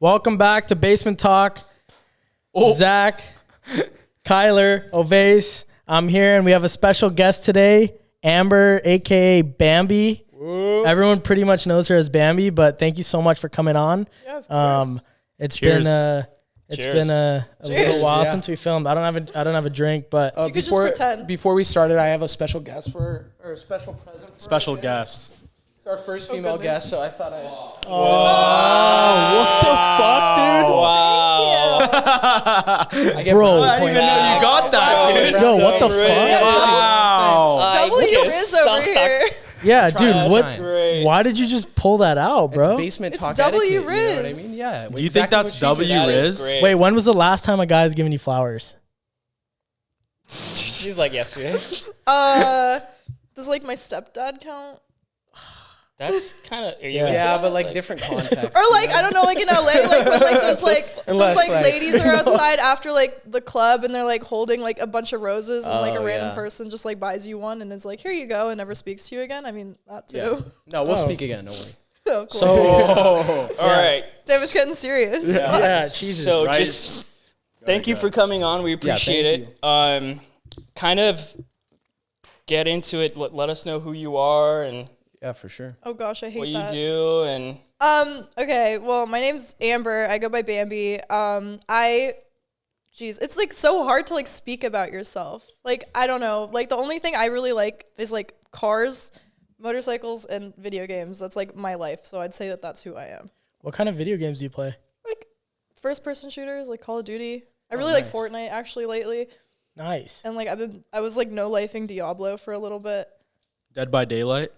Welcome back to Basement Talk. Zach, Kyler, Ovase. I'm here, and we have a special guest today, Amber, a.k.a. Bambi. Whoa. Everyone pretty much knows her as Bambi, but thank you so much for coming on. Yeah, of course. It's been a little while since we filmed. I don't have a drink, but you could just pretend. Before we started, I have a special guest or a special present. Special guest. It's our first female guest, so I thought I. Oh, what the fuck, dude? Wow. Bro, I didn't even know you got that, dude. Yo, what the fuck? Wow. W Riz over here. Yeah, dude, what? Great. Why did you just pull that out, bro? It's basement It's talk W etiquette, Riz. you know what I mean? Yeah. Do you think that's W Riz? Wait, when was the last time a guy's giving you flowers? She's like yesterday. Does like my stepdad count? That's kind of Yeah, but like different context. Or like I don't know, like in LA, like when like those Unless, ladies are outside after like the club and they're like holding like a bunch of roses and like a random person just like buys you one and is like, here you go, and never speaks to you again. I mean that too. Yeah. No, we'll speak again. Don't worry. Oh, cool. So, all right. David's getting serious. yeah, Jesus. So Right. just thank you for coming on. We appreciate it. Kind of get into it. Let us know who you are and Yeah, for sure. Oh gosh, I hate what that. you do and. Okay, well, my name's Amber. I go by Bambi. It's like so hard to like speak about yourself. Like, I don't know. Like the only thing I really like is like cars, motorcycles, and video games. That's like my life. So I'd say that that's who I am. What kind of video games do you play? Like first person shooters, like Call of Duty. I really like Fortnite actually lately. Nice. And like I was like no lifing Diablo for a little bit. Dead by Daylight.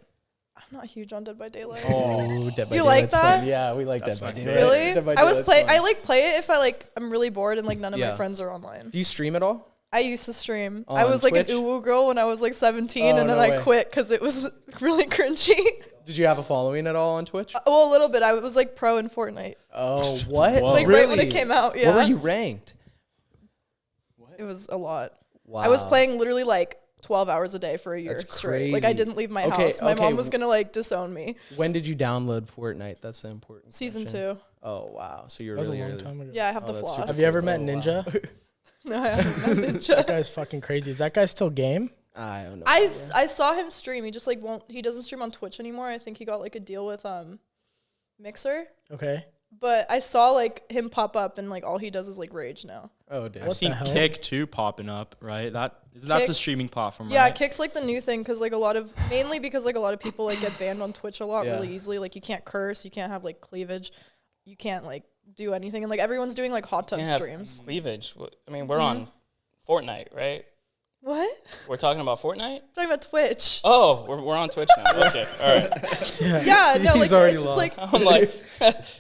I'm not huge on Dead by Daylight. Oh, Dead by You like Daylight's that? fun. Yeah, we like That's Dead by my Daylight. Really? Dead by I Daylight's fun. play it if I'm really bored and like none of my friends are online. Do you stream at all? I used to stream. On I was like Twitch? an uwu girl when I was like 17, Oh, and then no I way. quit because it was really cringy. Did you have a following at all on Twitch? Well, a little bit. I was like pro in Fortnite, Oh, what? Whoa. like really? right when it came out. Yeah, What were you ranked? it was a lot. Wow. I was playing literally like 12 hours a day for a year That's straight. Like I crazy. didn't leave my Okay, house. My okay. mom was gonna like disown me. When did you download Fortnite? That's the important Season question. 2. Oh, wow. So you're That was really a long early. time ago. Yeah, I have the that's floss. super Have you ever met Oh, Ninja? No, I haven't. Met That Ninja. guy's fucking crazy. Is that guy still game? I don't know. I saw him stream. He just like won't. He doesn't stream on Twitch anymore. I think he got like a deal with Mixer. Okay. But I saw like him pop up and like all he does is like rage now. Oh, damn. I've What seen the hell? Kick too popping up, right? That's Kick- a streaming platform, Yeah, right? Kick's like the new thing because like mainly because like a lot of people like get banned on Twitch a lot Yeah. really easily. Like you can't curse, you can't have like cleavage, you can't like do anything, and like everyone's doing like hot tub Can't have streams. cleavage. I mean, we're on Fortnite, right? What? We're talking about Fortnite. Talking about Twitch. Oh, we're on Twitch now. Okay, all right. Yeah, no, He's like already it's just lost. like I'm like,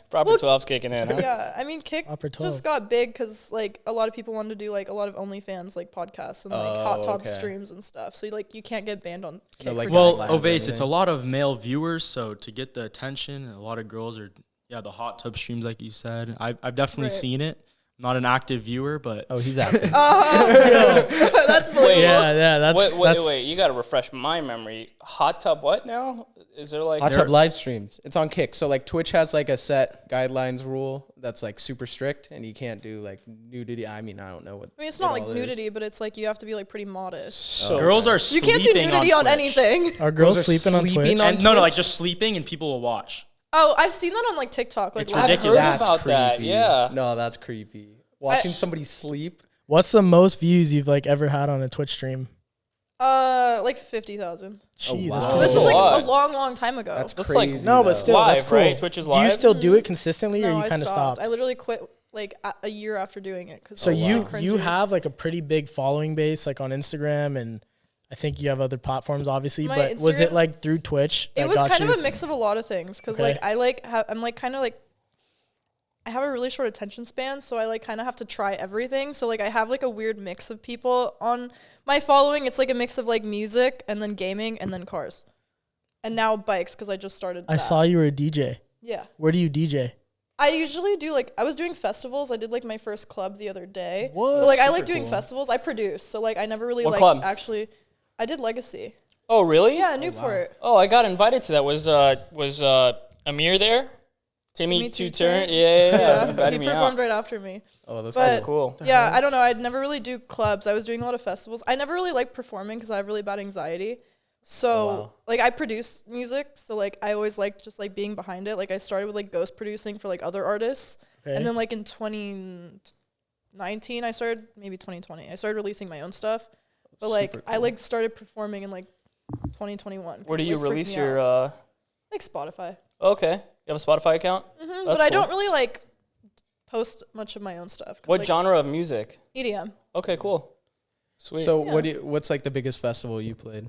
proper 12's kicking in, huh? yeah. I mean, Kick Upper 12. just got big because like a lot of people wanted to do like a lot of OnlyFans like podcasts and like hot tub okay. streams and stuff. So like you can't get banned on Kick. No, like, for Well, doing that. Guidelines or Ovase, it's a anything. lot of male viewers, so to get the attention, a lot of girls are, the hot tub streams, like you said. I've definitely Right. seen it. Not an active viewer, but Oh, he's active. That's believable. Yeah, that's Wait, you gotta refresh my memory. Hot tub what now? Is there like Hot tub live streams. It's on Kick. So like Twitch has like a set guidelines rule that's like super strict, and you can't do like nudity. I mean, I don't know what. I mean, it's it not like all is. nudity, but it's like you have to be like pretty modest. so girls are You sleeping can't do nudity on Twitch. anything. Are girls Girls are sleeping on sleeping Twitch? on- And no, Twitch? like just sleeping and people will watch. Oh, I've seen that on like TikTok. Like It's live. I've ridiculous. heard That's about that. creepy. Yeah. No, that's creepy. Watching somebody sleep. What's the most views you've like ever had on a Twitch stream? Like 50,000. Jeez, wow. that's This pretty was a like lot. a long time ago. That's That's like- crazy. No, but though. still, Live, that's cool. right? Twitch is Do you live? still do it consistently, or no, you I kind of stopped. stopped? I literally quit like a year after doing it. Cause So it was you cringy. have like a pretty big following base, like on Instagram, and I think you have other platforms, obviously. My But was it Instagram- like through Twitch? It that was got kind you? of a mix of a lot of things because Okay. like I'm like kind of like I have a really short attention span, so I like kind of have to try everything. So like I have like a weird mix of people on my following. It's like a mix of like music and then gaming and then cars, and now bikes because I just started. I saw you were a DJ. Yeah, Where do you DJ? I usually do like I was doing festivals. I did like my first club the other day. What? But, like I Super like doing cool. festivals. I produce, so like I never really What like club? actually. I did Legacy. Oh, really? Yeah, Newport. Oh, I got invited to that. Was Amir there? Timmy Two Turn. Yeah. He Invited me performed out. right after me. Oh, that's But- cool. Cool. Yeah, I don't know. I'd never really do clubs. I was doing a lot of festivals. I never really liked performing because I have really bad anxiety. So, wow. like, I produce music. So, like, I always liked just, like, being behind it. Like, I started with, like, ghost producing for, like, other artists. Okay. And then, like, in 2019, I started, maybe 2020, I started releasing my own stuff. But, like, Super I, cool. like, started performing in, like, 2021. Where do It, you like, freaked release me your? out. Like, Spotify. Okay. You have a Spotify account? But I don't really, like, post much of my own stuff. 'Cause, What like, genre of music? EDM. Okay, cool. Sweet. So Yeah. what's like the biggest festival you played?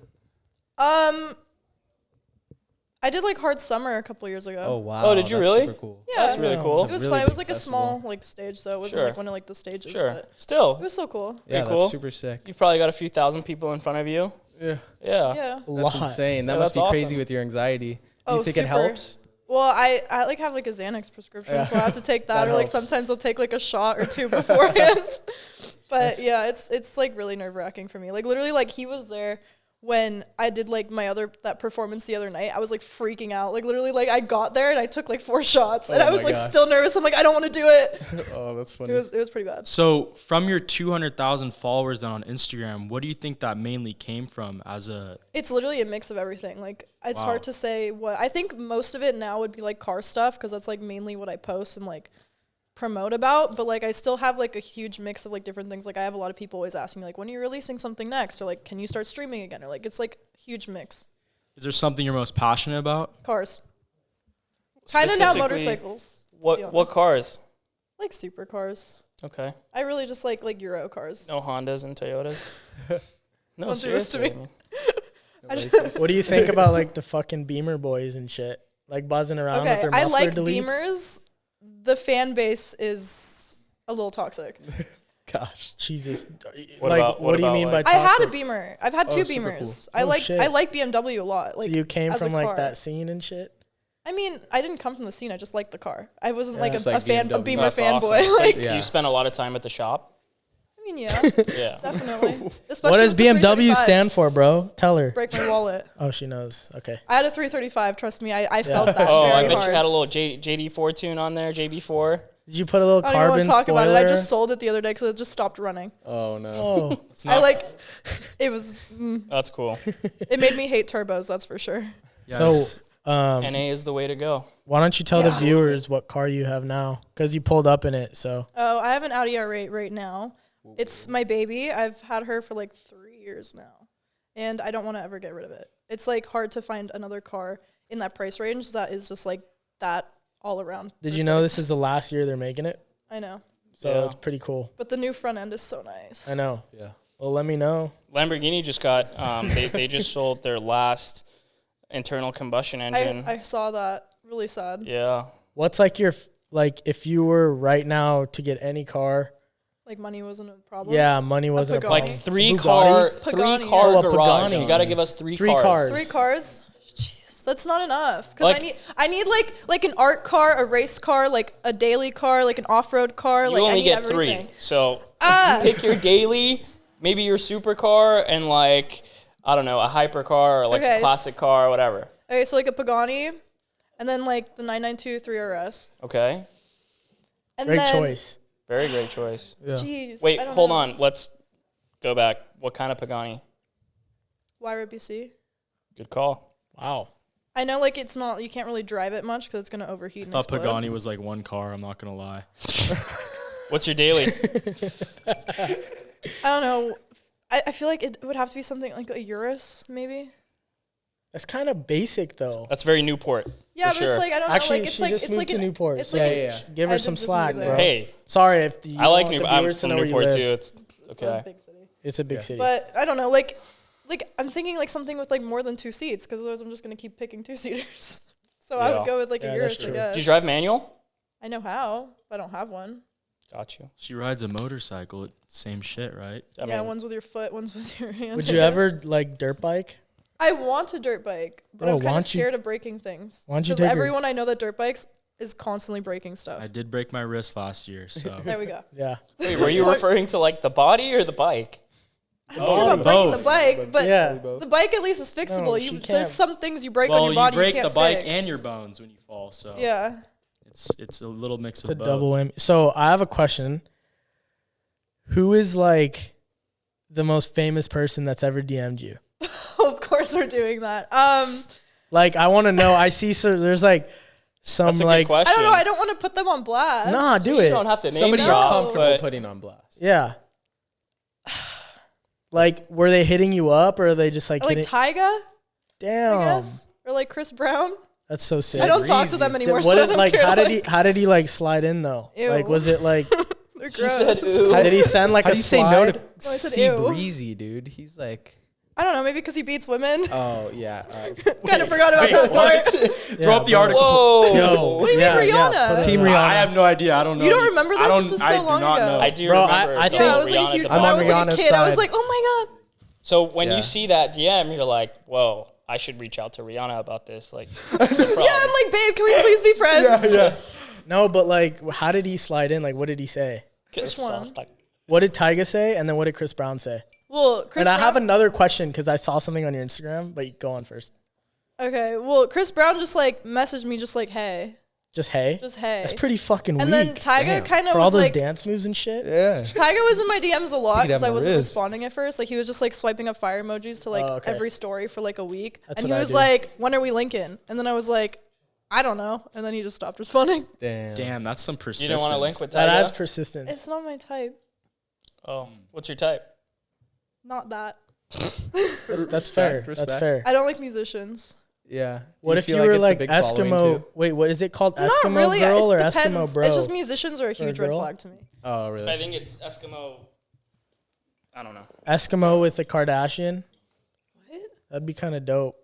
I did, like, Hard Summer a couple years ago. Oh wow. Oh, did you that's really? Super cool. Yeah. That's really Yeah. cool. It was really fun. It was big like a festival. small like stage, so it wasn't Sure. like one of like the stages. Sure. But Still, it was so cool. Yeah, cool. that's super sick. you've probably got a few thousand people in front of you. Yeah. Yeah. Yeah. A That's lot. insane. That Yeah, must that's be crazy awesome. with your anxiety. Do Oh, you think it super. helps? Well, I like have like a Xanax prescription, Yeah. so I have to take that, That or like helps. sometimes I'll take like a shot or two beforehand. But yeah, it's like really nerve wracking for me. Like literally, like he was there when I did like that performance the other night. I was like freaking out. Like literally, like I got there and I took like 4 shots, and Oh I was my like gosh. still nervous. I'm like, I don't want to do it. Oh, that's funny. It was pretty bad. So from your 200,000 followers then on Instagram, what do you think that mainly came from as a? It's literally a mix of everything. Like it's Wow. hard to say what. I think most of it now would be like car stuff because that's like mainly what I post and like promote about. But like I still have like a huge mix of like different things. Like I have a lot of people always asking me like, when are you releasing something next? Or like, can you start streaming again? Or like it's like huge mix. Is there something you're most passionate about? Cars. Kind of now Specifically, motorcycles. to be What honest. cars? Like supercars. Okay. I really just like Euro cars. No Hondas and Toyotas. No, Don't do this to seriously. me. I mean, I just, What do you think about like the fucking Beamer boys and shit? Like buzzing around with okay, their I muffler like deletes? Beamers. The fan base is a little toxic. Gosh. Jesus. What Like, about- what do you about, mean by like- I had a toxic? Beamer. I've had Oh, 2 super Beamers. cool. Oh, I shit. like BMW a lot. Like So you came as a from like car. that scene and shit? I mean, I didn't come from the scene. I just liked the car. I wasn't Yeah. like Just a like fan, a BMW. Beamer that's fanboy. awesome. So Like, Yeah. you spent a lot of time at the shop. I mean, yeah, Yeah. definitely. Especially What does with the BMW 335. stand for, bro? Tell her. Break my wallet. Oh, she knows. Okay. I had a 335. Trust me, I felt that Oh, very I bet hard. you had a little JD4 tune on there, JB4. Did you put a little I don't even want carbon to talk spoiler? about it. I just sold it the other day because it just stopped running. Oh no. Oh, It's I not- like. It was. That's cool. It made me hate turbos. That's for sure. so NA is the way to go. why don't you tell the Yeah. viewers what car you have now? Because you pulled up in it. So Oh, I have an Audi R8 right now. It's my baby. I've had her for like 3 years now, and I don't want to ever get rid of it. It's like hard to find another car in that price range that is just like that all around. did you know this is the last year they're making it? I know, So Yeah. it's pretty cool. but the new front end is so nice. I know. Yeah. Well, let me know. Lamborghini just got, they just sold their last internal combustion engine. I saw that. Really sad. Yeah. What's like your like if you were right now to get any car? Like money wasn't a problem. Yeah, money wasn't a Pagani. problem. Like three Bugatti? car Pagani, car yeah. Oh, a garage. Pagani. You got to give us three 3 cars. cars. 3 cars. Jeez, that's not enough. Because Like- I need like an art car, a race car, like a daily car, like an off road car. You like I only need get everything. 3. So Ah. you pick your daily, maybe your supercar, and like, I don't know, a hypercar or like Okay, a classic car or whatever. Okay, so like a Pagani, and then like the 992 3RS. Okay. And Great then, choice. Very great choice. Yeah. Jeez. Wait, I don't hold know. on. Let's go back. What kind of Pagani? YRBC. Good call. Wow. I know like it's not, you can't really drive it much because it's going to overheat I and thought explode. Pagani was like one car. I'm not gonna lie. What's your daily? I don't know. I feel like it would have to be something like a Urus, maybe. That's kind of basic though. That's very Newport. Yeah, for but sure. it's like, I don't Actually, know. Like, it's she like, just it's moved like to an, Newport. It's So like yeah. give her I some just slack, moved bro. there. Hey, Sorry if you I like want the Newport. I'm viewers to from know where you Newport live. too. It's It's a okay. big city. It's a big Yeah. city. But I don't know, like I'm thinking like something with like more than 2 seats because otherwise I'm just gonna keep picking 2-seaters. So I Yeah. would go with like Yeah, a that's Urus, I true. guess. Do you drive manual? I know how, but I don't have one. Got you. She rides a motorcycle. Same shit, right? I Yeah, mean, one's with your foot, one's with your hand. Would I you guess. ever like dirt bike? I want a dirt bike, but Bro, I'm why kind of don't you- scared of breaking things. why don't you Because take her- everyone I know that dirt bikes is constantly breaking stuff. I did break my wrist last year, so There we go. Yeah. wait, were you referring to like the body or the bike? I'm thinking about breaking the both. bike, but Yeah. the bike at least is fixable. she can't. There's some things you break on well, your you body break you the can't bike fix. and your bones when you fall. So Yeah. It's a little mix The of both. double M. So I have a question. Who is like the most famous person that's ever DM'd you? Of course we're doing that. Like, I want to know. I see. So there's like some That's a like. good question. I don't know. I don't want to put them on blast. Nah, do You it. don't have to name Somebody you're drop, comfortable but putting on blast. Yeah. Like, were they hitting you up, or are they just like Like hitting? Tyga, I Damn, guess, or like Chris Brown. that's so sick. I don't talk to Breezy. them anymore. What so I did, don't like care, how did like, he like slide in though? Ew. Like, was it like they're she said, gross. ooh. did he send like How a do you say no to I said C ew. Breezy, dude? He's like, I don't know. Maybe because he beats women. oh yeah. Kind of forgot about that part. Throw up the article. Whoa. Yo, What do you mean Rihanna? put it Team up. Rihanna. I have no idea. I don't know. You don't remember this? I don't, This was I so do long not ago. know. I do Bro, remember. I the think- Yeah, I was like a Rihanna huge. did When I'm I on was like a Rihanna's kid, I was side. like, oh my god. So when Yeah. you see that DM, you're like, whoa, I should reach out to Rihanna about this. Like, Yeah, I'm like, babe, can we please be friends? No, but like, how did he slide in? Like, what did he say? Which one? What did Tyga say? And then what did Chris Brown say? Well, Chris And I Brown. have another question because I saw something on your Instagram, but you go on first. Okay, well, Chris Brown just like messaged me, just like, hey, Just hey. just hey. That's pretty fucking And weak. then Tyga Damn. kind of for all was those like, dance moves and shit. Yeah. Tyga was in my DMs a lot Think he'd have because I my wasn't Riz. responding at first. Like he was just like swiping up fire emojis to like Oh, okay. every story for like a week, That's and what he I was do. like, when are we linking? And then I was like, I don't know. And then he just stopped responding. Damn. Damn, that's some you persistence. didn't want to link with Tyga? That adds persistence. It's not my type. Oh, what's your type? Not that. That's fair. Respect. That's fair. I don't like musicians. Yeah. What Do if you feel were it's a like big following, Eskimo? too? Wait, what is it called? Not Eskimo really. girl or It depends. Eskimo bro? It's just musicians are a huge red girl? flag to me. Oh really? I think it's Eskimo. I don't know. Eskimo with the Kardashian. What? That'd be kind of dope.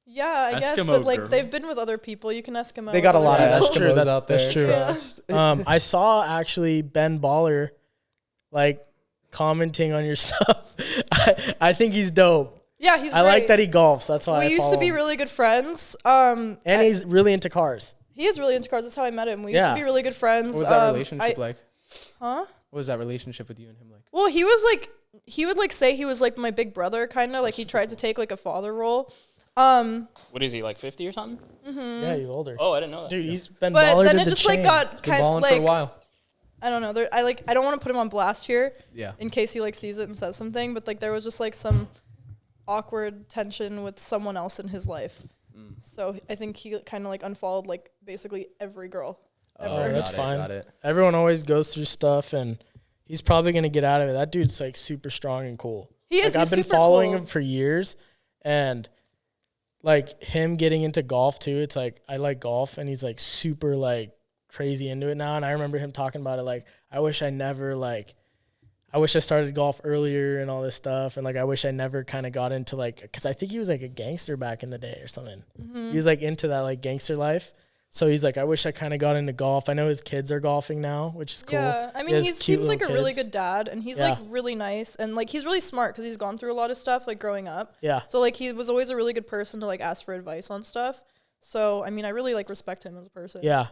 Yeah, I guess, Eskimo but like girl. they've been with other people. You can Eskimo. They got a with lot other of that's people. true, Eskimos that's- out there. that's true. Trust. I saw actually Ben Baller, like commenting on your stuff. I think he's dope. Yeah, he's. I great. like that he golfs. That's why We I used to follow be him. really good friends. And he's really into cars. He is really into cars. That's how I met him. We used Yeah. to be really good friends. What was that relationship like? Huh? What was that relationship with you and him like? Well, he was like, he would like say he was like my big brother, kind of like he tried to take like a father role. What is he, like 50 or something? Yeah, he's older. Oh, I didn't know that. Dude, he's Ben But Baller. then did it the just like chain. got Been kind of balling like for a while. I don't know. I don't want to put him on blast here Yeah. in case he like sees it and says something. But like there was just like some awkward tension with someone else in his life. So I think he kind of like unfollowed like basically every girl ever. Oh, that's got fine. Got it. Everyone always goes through stuff, and he's probably gonna get out of it. That dude's like super strong and cool. He is. Like, I've He's been super following cool. him for years, and like him getting into golf too. It's like I like golf, and he's like super like crazy into it now. And I remember him talking about it. Like I wish I started golf earlier and all this stuff. And like I wish I never kind of got into like, because I think he was like a gangster back in the day or something. Mm-hmm. He was like into that like gangster life. So he's like, I wish I kind of got into golf. I know his kids are golfing now, which is cool. Yeah, I mean, has he cute seems like a little really kids. good dad, and he's Yeah. like really nice, and like he's really smart because he's gone through a lot of stuff like growing up. Yeah. So like he was always a really good person to like ask for advice on stuff. So I mean, I really like respect him as a person. Yeah.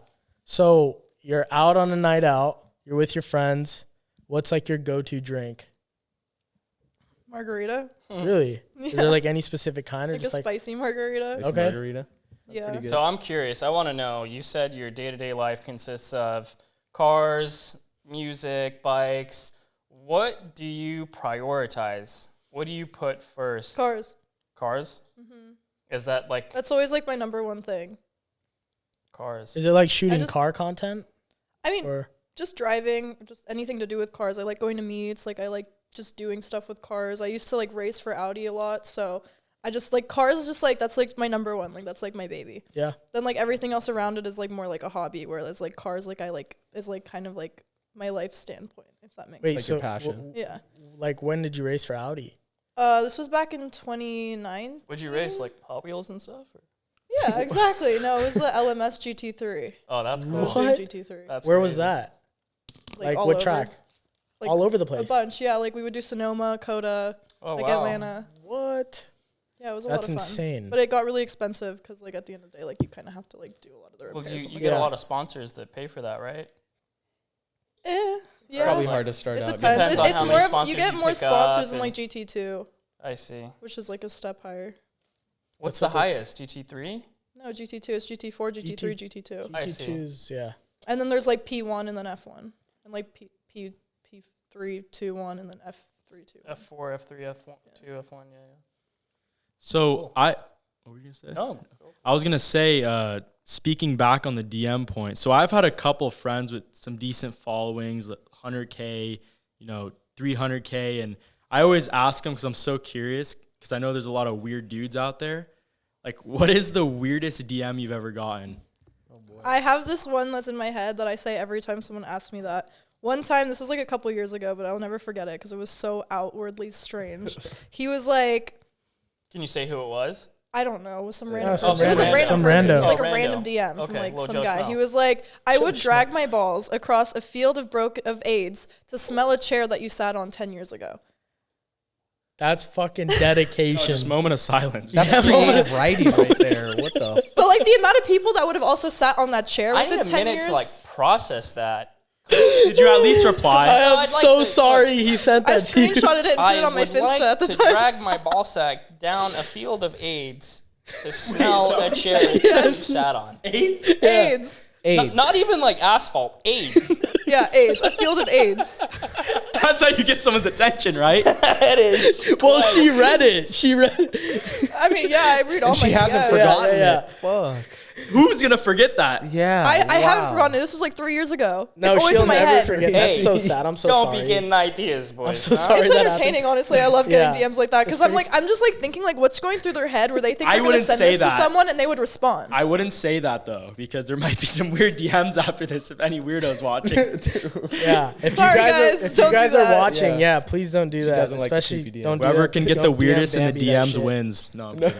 So you're out on a night out. You're with your friends. What's like your go-to drink? Margarita, Really? Is there like any specific kind or like a just like spicy margarita. Nice Okay. Margarita. Yeah. pretty good. So I'm curious. I want to know. You said your day-to-day life consists of cars, music, bikes. What do you prioritize? What do you put first? Cars. Cars? Is that like That's always like my number one thing. cars? is it like shooting just- car content I mean, or just driving, just anything to do with cars. I like going to meets. Like I like just doing stuff with cars. I used to like race for Audi a lot, so I just like cars is just like that's like my number one. Like that's like my baby. yeah? Then like everything else around it is like more like a hobby, whereas like cars like I like is like kind of like my life standpoint, if that makes Wait, sense. Like your so passion. Yeah. like when did you race for Audi? This was back in 2009. Would you race like Hot Wheels and stuff? Or? Yeah, exactly. No, it was the LMS GT3. Oh, that's cool. It was What? the GT3. That's Where was crazy. that? Like all what over. track? Like, All over the A place. bunch, yeah. Like we would do Sonoma, Coda, Oh, like wow. Atlanta. What? Yeah, it was a That's lot of fun. insane. But it got really expensive because like at the end of the day, like you kind of have to like do a lot of the Well, repairs. you and, like, get Yeah. a lot of sponsors that pay for that, right? yeah. Probably Like- hard to start It out. depends. Depends It's, on it's how more many of, you sponsors get you more pick sponsors up in like and- GT2, I see. which is like a step higher. What's up the with- highest? GT3? No, GT2 is GT4, GT3, GT2. I see. GT2s, yeah. And then there's like P1 and then F1. And like P3, 2, 1, and then F3, 2, 1. F4, F3, F1, 2, F1, yeah. So what were you gonna say? No. I was gonna say, speaking back on the DM point. So I've had a couple of friends with some decent followings, like 100K, 300K, and I always ask them because I'm so curious because I know there's a lot of weird dudes out there. Like, what is the weirdest DM you've ever gotten? I have this one that's in my head that I say every time someone asks me that. One time, this was like a couple years ago, but I'll never forget it because it was so outwardly strange. He was like, Can you say who it was? I don't know, it was some No, random. some It was a random- random some person. It was like rando. a Oh, random rando. DM Okay, from like little some Joe guy. Schmo. He was like, I would drag my balls across a field of AIDS to smell a chair that you sat on 10 years ago. That's fucking dedication. Just moment of silence. That's Yeah, creative writing right there. What the? But like the amount of people that would have also sat on that chair I within need a 10 minute years. to like process that. Did you at least reply? I am I'd like so to- sorry he sent I that to you. screenshotted it and put it on my would Finsta like at the to time. drag my ball sack down a field of AIDS to smell a chair that you sat on. AIDS? AIDS. AIDS. Not even like asphalt, AIDS. Yeah, AIDS. A field of AIDS. That's how you get someone's attention, right? It is. Well, she read it. She read I mean, yeah, I read all And my she hasn't DMs. forgotten yeah. it. Fuck. Who's gonna forget that? Yeah. I haven't wow. forgotten it. This was like 3 years ago. No, it's always she'll in my never head. forget. Hey, That's so sad. I'm so Don't sorry. be getting ideas, boys. I'm so huh? sorry. It's that entertaining, happened. honestly. I love getting Yeah. DMs like that because I'm just like thinking like what's going through their head where they think I they're gonna wouldn't send say this to that. someone and they would respond. I wouldn't say that though, because there might be some weird DMs after this if any weirdos watching. Yeah. If Sorry, you guys, guys, are, if don't you guys do are that. watching, Yeah. yeah, please don't do that. doesn't like the Especially creepy DMs. don't do Whoever that. can get the Don't DM weirdest in the Bambi that DMs shit. wins. No, I'm kidding.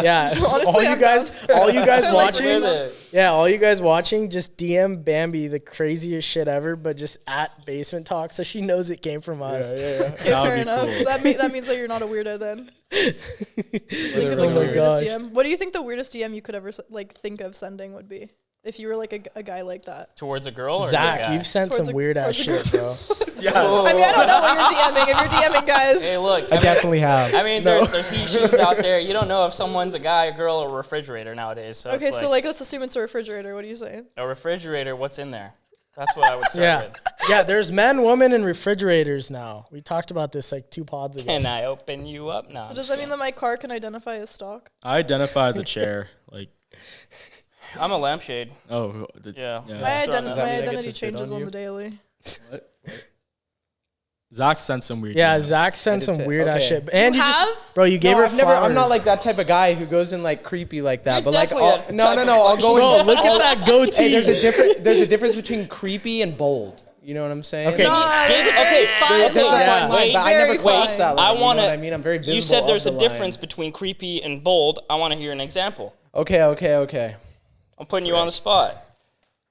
Yeah. Honestly, all you I'm guys, down. all you guys Like, watching, with it. yeah, all you guys watching, just DM Bambi the craziest shit ever, but just at Basement Talk, so she knows it came from us. Okay, That would fair be enough. cool. That means that you're not a weirdo then. Think of like Oh the my weirdest gosh. DM. What do you think the weirdest DM you could ever like think of sending would be if you were like a guy like that? Towards a girl or a Zach, guy? you've sent Towards some a- weird ass towards a shit, bro. Yeah. I mean, I don't know what you're DMing. If you're DMing guys, Hey, look. I definitely have. I mean, there's he she's out there. You don't know if someone's a guy, a girl, or a refrigerator nowadays. So okay, it's so like let's assume it's a refrigerator. What are you saying? a refrigerator. What's in there? That's what I would start Yeah. with. Yeah, there's men, women, and refrigerators now. We talked about this like 2 pods ago. Can I open you up now? So does that mean that my car can identify as stock? I identify as a chair. Like, I'm a lampshade. oh, Yeah. My, Just throwing Does that that mean I get identity to sit changes on on you? the daily. Zach sent some weird. Yeah, DMs. Zach sent did some say- weird ass okay. shit. And You you just, have? bro, you gave her I'm flowers. not like that type of guy who goes in like creepy like that. You're but like, definitely that no, type no, of no. I'll go Bro, in. look at that goatee. Hey, there's a difference between creepy and bold. You know what I'm saying? Okay. Nah, there's a Okay, very fine There's a line. Yeah. fine line, Wait, but I never very cross fine. that line. I You know want what to. I mean? I'm very visible. You said of there's a the difference line. between creepy and bold. I want to hear an example. Okay. I'm putting you on the spot.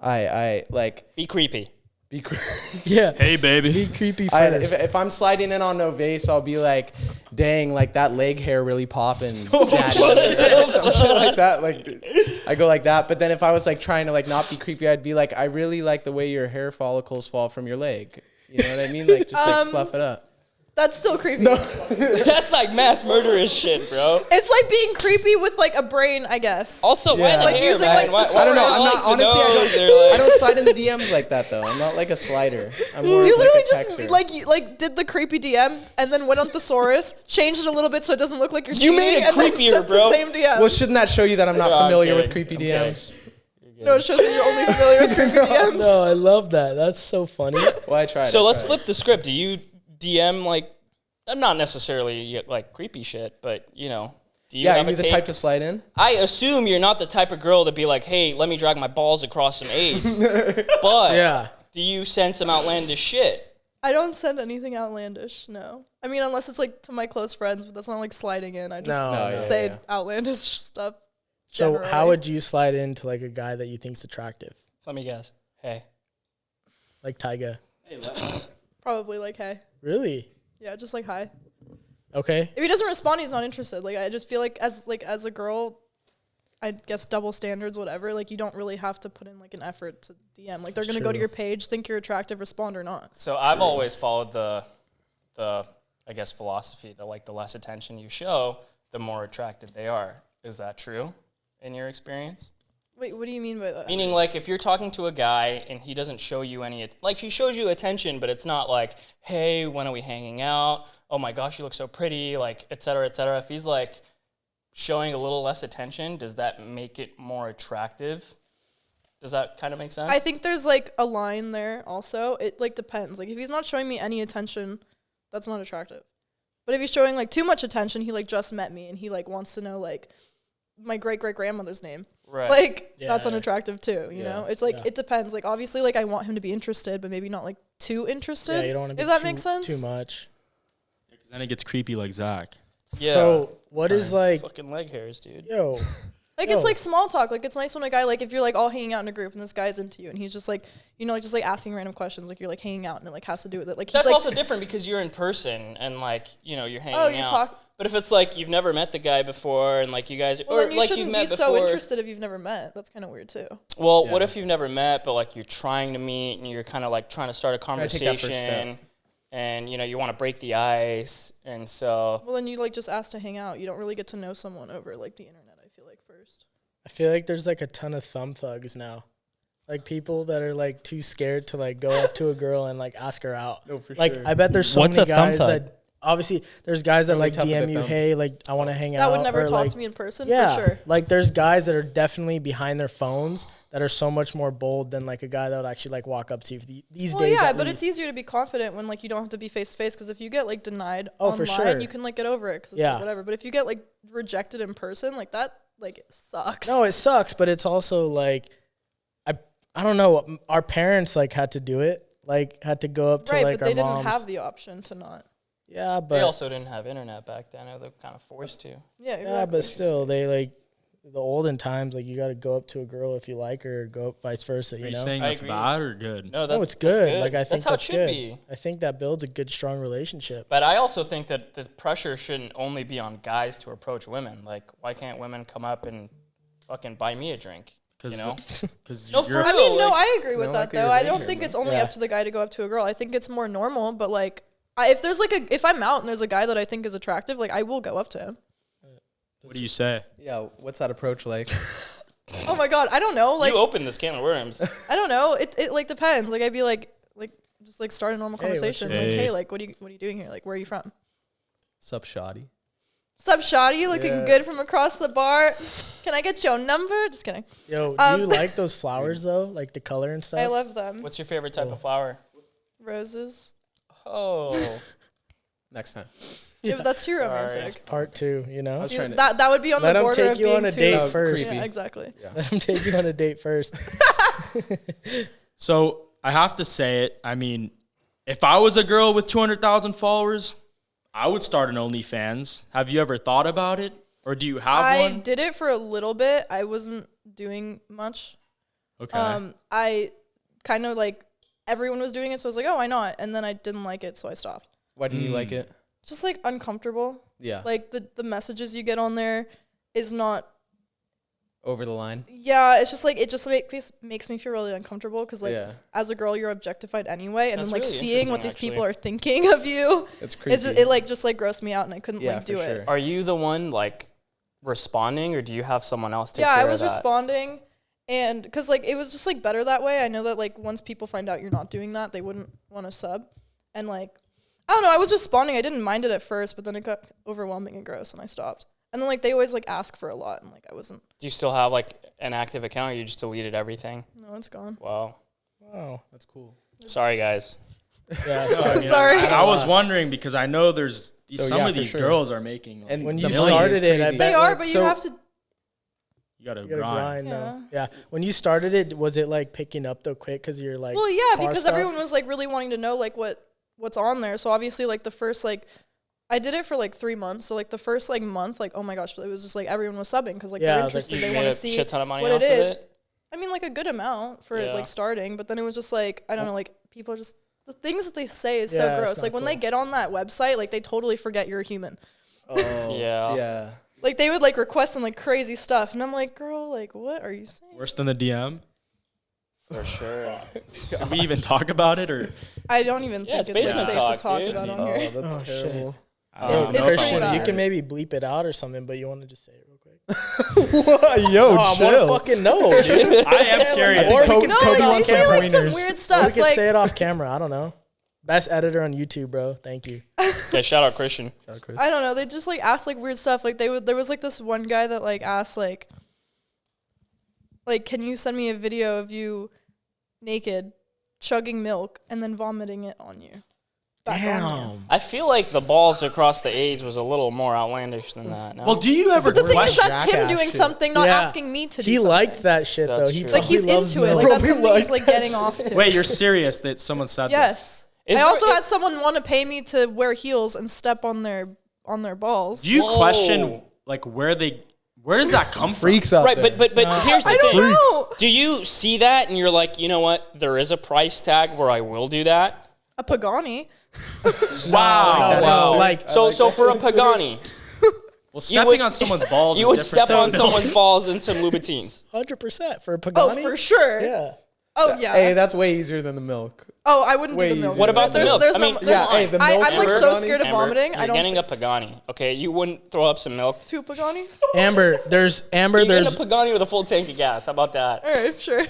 I like Be creepy. be. Yeah. Hey, baby. Be creepy first. If I'm sliding in on no vase, I'll be like, dang, like that leg hair really popping, daddy. Some shit like that. Like, I go like that. But then if I was like trying to like not be creepy, I'd be like, I really like the way your hair follicles fall from your leg. You know what I mean? Like, just like fluff it up. That's still creepy. That's like mass murderous shit, bro. It's like being creepy with like a brain, I guess. Also, why Yeah. the Like hair, using, man? like, Why, the why I don't know. not I'm like not the honestly. nose or, I like- don't slide in the DMs like that though. I'm not like a slider. I'm more You of, literally like, a just texter. like you did the creepy DM and then went on thesaurus, changed it a little bit so it doesn't look like you're You cheating, made it and then creepier, sent bro. The same DM. Well, shouldn't that show you that I'm not Yeah, I'm familiar with kidding. creepy I'm kidding. DMs? No, it shows that you're only familiar with creepy DMs. no, I love that. That's so funny. Well, I tried. So I let's tried. flip the script. Do you DM like, not necessarily like creepy shit, but you know, do you Yeah, have are you a the take? type to slide in? I assume you're not the type of girl to be like, hey, let me drag my balls across some AIDS. But Yeah. do you send some outlandish shit? I don't send anything outlandish, no. I mean, unless it's like to my close friends, but that's not like sliding in. I just No, yeah, say yeah. outlandish stuff. So generally. how would you slide into like a guy that you think's attractive? Let me guess. Hey. Like Tyga. Probably like, hey. Really? Yeah, just like hi. Okay. If he doesn't respond, he's not interested. Like I just feel like as a girl, I guess double standards, whatever. Like you don't really have to put in like an effort to DM. Like they're gonna go to True. your page, think you're attractive, respond or not. So I've always followed the I guess philosophy that like the less attention you show, the more attractive they are. Is that true? in your experience? Wait, what do you mean by that? Meaning, like, if you're talking to a guy and he doesn't show you any, like, he shows you attention, but it's not like, hey, when are we hanging out? Oh my gosh, you look so pretty, like, et cetera, et cetera. If he's, like, showing a little less attention, does that make it more attractive? Does that kind of make sense? I think there's, like, a line there also. It, like, depends. Like, if he's not showing me any attention, that's not attractive. But if he's showing, like, too much attention, he, like, just met me and he, like, wants to know, like, my great-great-grandmother's name. Right. Like, Yeah. that's unattractive too, you know? It's like, Yeah. it depends. Like, obviously, like, I want him to be interested, but maybe not, like, too interested. Yeah, you don't want to be if that too, makes sense. too much. Because then it gets creepy like Zach. Yeah. So what is like, fucking leg hairs, dude. yo, Like, Yo. it's like small talk. Like, it's nice when a guy, like, if you're, like, all hanging out in a group and this guy's into you and he's just, like, you know, like, just, like, asking random questions. Like, you're, like, hanging out and it, like, has to do with it. Like, he's, That's like, also different because you're in person and, like, you know, you're hanging oh, you out. talk. But if it's like you've never met the guy before and like you guys, Well, or then you like you've shouldn't met be before. so interested if you've never met. That's kind of weird, too. Well, Yeah. what if you've never met, but like you're trying to meet and you're kind of like trying to start a to take that first conversation, step. and you know you want to break the ice, and so Well, then you, like, just ask to hang out. You don't really get to know someone over, like, the internet, I feel like, first. I feel like there's like a ton of thumb thugs now. Like people that are like too scared to like go up to a girl and like ask her out. No, for Like sure. I bet there's so What's many a thumb guys thug? that obviously there's guys that Really like tough with DM the you, thumbs. hey, like I want to hang out. That would never or, talk like, to me in person, yeah, for sure. like there's guys that are definitely behind their phones that are so much more bold than like a guy that would actually like walk up to you these Well, days. yeah, at but least. it's easier to be confident when, like, you don't have to be face to face. Because if you get, like, denied Oh, online, for sure. you can, like, get over it. Because it's Yeah. like, whatever. But if you get, like, rejected in person, like, that, like, it sucks. No, it sucks, but it's also like I don't know. Our parents like had to do it, like had to go up to right, like but they our didn't moms. have the option to not. Yeah, they but also didn't have internet back then. They're kind of forced to. Yeah, yeah, exactly. but still, they like the olden times. Like you got to go up to a girl if you like her, or go up vice versa. Are You you know? saying I that's agree. bad or good? No, that's No, it's that's good. Like I think that's how it should good. be. I think that builds a good, strong relationship. But I also think that the pressure shouldn't only be on guys to approach women. Like, why can't women come up and fucking buy me a drink? You know? Because No, you're for I mean, no, like- I agree with No, that like though. you're I right don't here, think bro. it's only Yeah. up to the guy to go up to a girl. I think it's more normal. But like, if there's like if I'm out and there's a guy that I think is attractive, like I will go up to him. what do you say? Yeah, what's that approach like? Oh my god, I don't know. Like you open this can of worms. I don't know. It like depends. Like I'd be like just like start a normal Hey, what's conversation. your- Like, Hey. hey, like what are you doing here? Like where are you from? Sup, shoddy? Sup, shoddy? Looking Yeah. good from across the bar. Can I get your number? Just kidding. Yo, do Um, you like those flowers though, like the color and stuff? I love them. What's your favorite type of flower? Roses. Oh, Next time. Yeah, but that's too Sorry. romantic. Part 2, you I know. was Dude, trying to. that would be on Let the 'em border take of you being on a too. date Oh, first. creepy. Yeah, exactly. Yeah. Let them take you on a date first. So I have to say it. I mean, if I was a girl with 200,000 followers, I would start an OnlyFans. Have you ever thought about it, or do you have I one? did it for a little bit. I wasn't doing much. Okay. I kind of like everyone was doing it, so I was like, oh, why not? And then I didn't like it, so I stopped. Why didn't you like it? Just like uncomfortable. Yeah. Like the messages you get on there is not. Over the line. Yeah, it's just like it just makes me feel really uncomfortable because like Yeah. as a girl you're objectified anyway, and That's then like really seeing what interesting, these people actually. are thinking of you, It's creepy. it's just, it like grossed me out, and I couldn't Yeah, like do for it. sure. are you the one like responding, or do you have someone else take Yeah, care I of was that? responding, and because like it was just like better that way. I know that like once people find out you're not doing that, they wouldn't want to sub, and like I don't know. I was responding. I didn't mind it at first, but then it got overwhelming and gross, and I stopped. And then like they always like ask for a lot, and like I wasn't. Do you still have like an active account, or you just deleted everything? No, it's gone. Wow. Wow. That's cool. Sorry, guys. Yeah. Sorry. Sorry. And I was wondering because I know there's some yeah, of for these sure. girls are making. Like, And When the you money started is it, I crazy. bet They are, like, but you so- have to. you gotta you gotta grind. grind. Yeah. Though. Yeah. When you started it, was it like picking up though quick because you're like? Well, yeah, car because stuff? everyone was like really wanting to know like what's on there. So obviously like the first like I did it for like 3 months. So like the first like month, like oh my gosh, it was just like everyone was subbing because like Yeah, I they're was like, interested. You They made want a to see shit ton of money what off it of is. it? I mean like a good amount for it Yeah. like starting, but then it was just like I don't know, like people are just the things that they say is Yeah, so it's gross. not Like when they cool. get on that website, like they totally forget you're a human. Oh, Yeah. Yeah. Like they would like request some like crazy stuff, and I'm like, girl, like what are you saying? Worse than the DM. For sure. Can we even talk about it, or I don't even Yeah, think it's it's like, basement safe to talk, talk dude. about on Oh, here. that's Oh, shit. terrible. I It's- don't it's know if I pretty wanna bad. You hear can it. maybe bleep it out or something, but you want to just say it real quick. Yo, I want to chill. fucking know, dude. I am curious. Or we Cody- can No, say Cody it like, off wants they some say camera. like some pointers. weird Or we stuff. can Like say it off camera. I don't know. Best editor on YouTube, bro. Thank you. Yeah, shout out Christian. I don't know. They just like ask like weird stuff. Like there was like this one guy that like asked like, can you send me a video of you naked, chugging milk, and then vomiting it on you? Back on you. I feel like the balls across the AIDS was a little more outlandish than that. No? Well, do you ever The thing is, question? that's him Jackass doing shit. something, not Yeah. asking me to do He something. liked that shit though. That's He true. Like probably he's loves into it. milk. Like that's Probably something he's liked like getting off to. Wait, you're serious that someone said this? Yes. Is I there- also had someone want to pay me to wear heels and step on their balls. Do you Whoa. question like where does that come Freaks from? up Right, there. but here's the I don't thing. know. Do you see that and you're like, you know what? There is a price tag where I will do that. A Pagani. Wow. No, like So for a Pagani, Well, stepping would- on someone's balls you is would different. step on someone's balls in some Louboutins. 100% for a Oh, Pagani. for sure. Yeah. Oh yeah. Hey, that's way easier than the milk. Oh, I wouldn't Way do the milk. easier. What about the There's- milk? there's I no- mean, there's Yeah, no- hey, the I'm milk like Amber- so scared of Amber, vomiting. You're I don't getting a Pagani, okay? You wouldn't throw up some milk. two Paganis. Amber, You're getting there's a Pagani with a full tank of gas. How about that? All right, sure.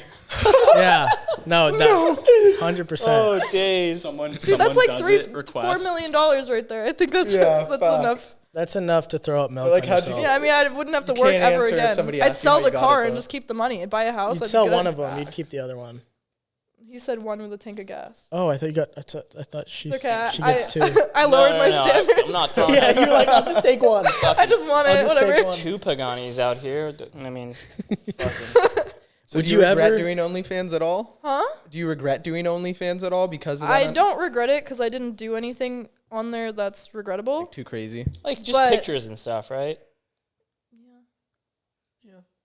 yeah. No, that 100%. days. Someone Dude, that's like does $4 request. million right there. I think that's Yeah, that's facts. enough. That's enough to throw up milk Like, on how'd you yourself. get- Yeah, I mean, I wouldn't have to You work can't ever answer if again. somebody I'd asks you sell how the you got car it, and though. just keep the money. I'd buy a house. You'd I'd be sell good. one of them. You'd keep the other one. He said one with a tank of gas. Oh, I thought you got. I thought she It's okay. she gets two. I lowered my No, standards. I'm not throwing Yeah, you're like, I'll just take one. I just want I'll it. just take Whatever. one. 2 Paganis out here. I mean, fucking. So Would do you you regret ever- doing OnlyFans at all? Huh? Do you regret doing OnlyFans at all because of that? I don't regret it because I didn't do anything on there that's regrettable. Too crazy. Like just But- pictures and stuff, right?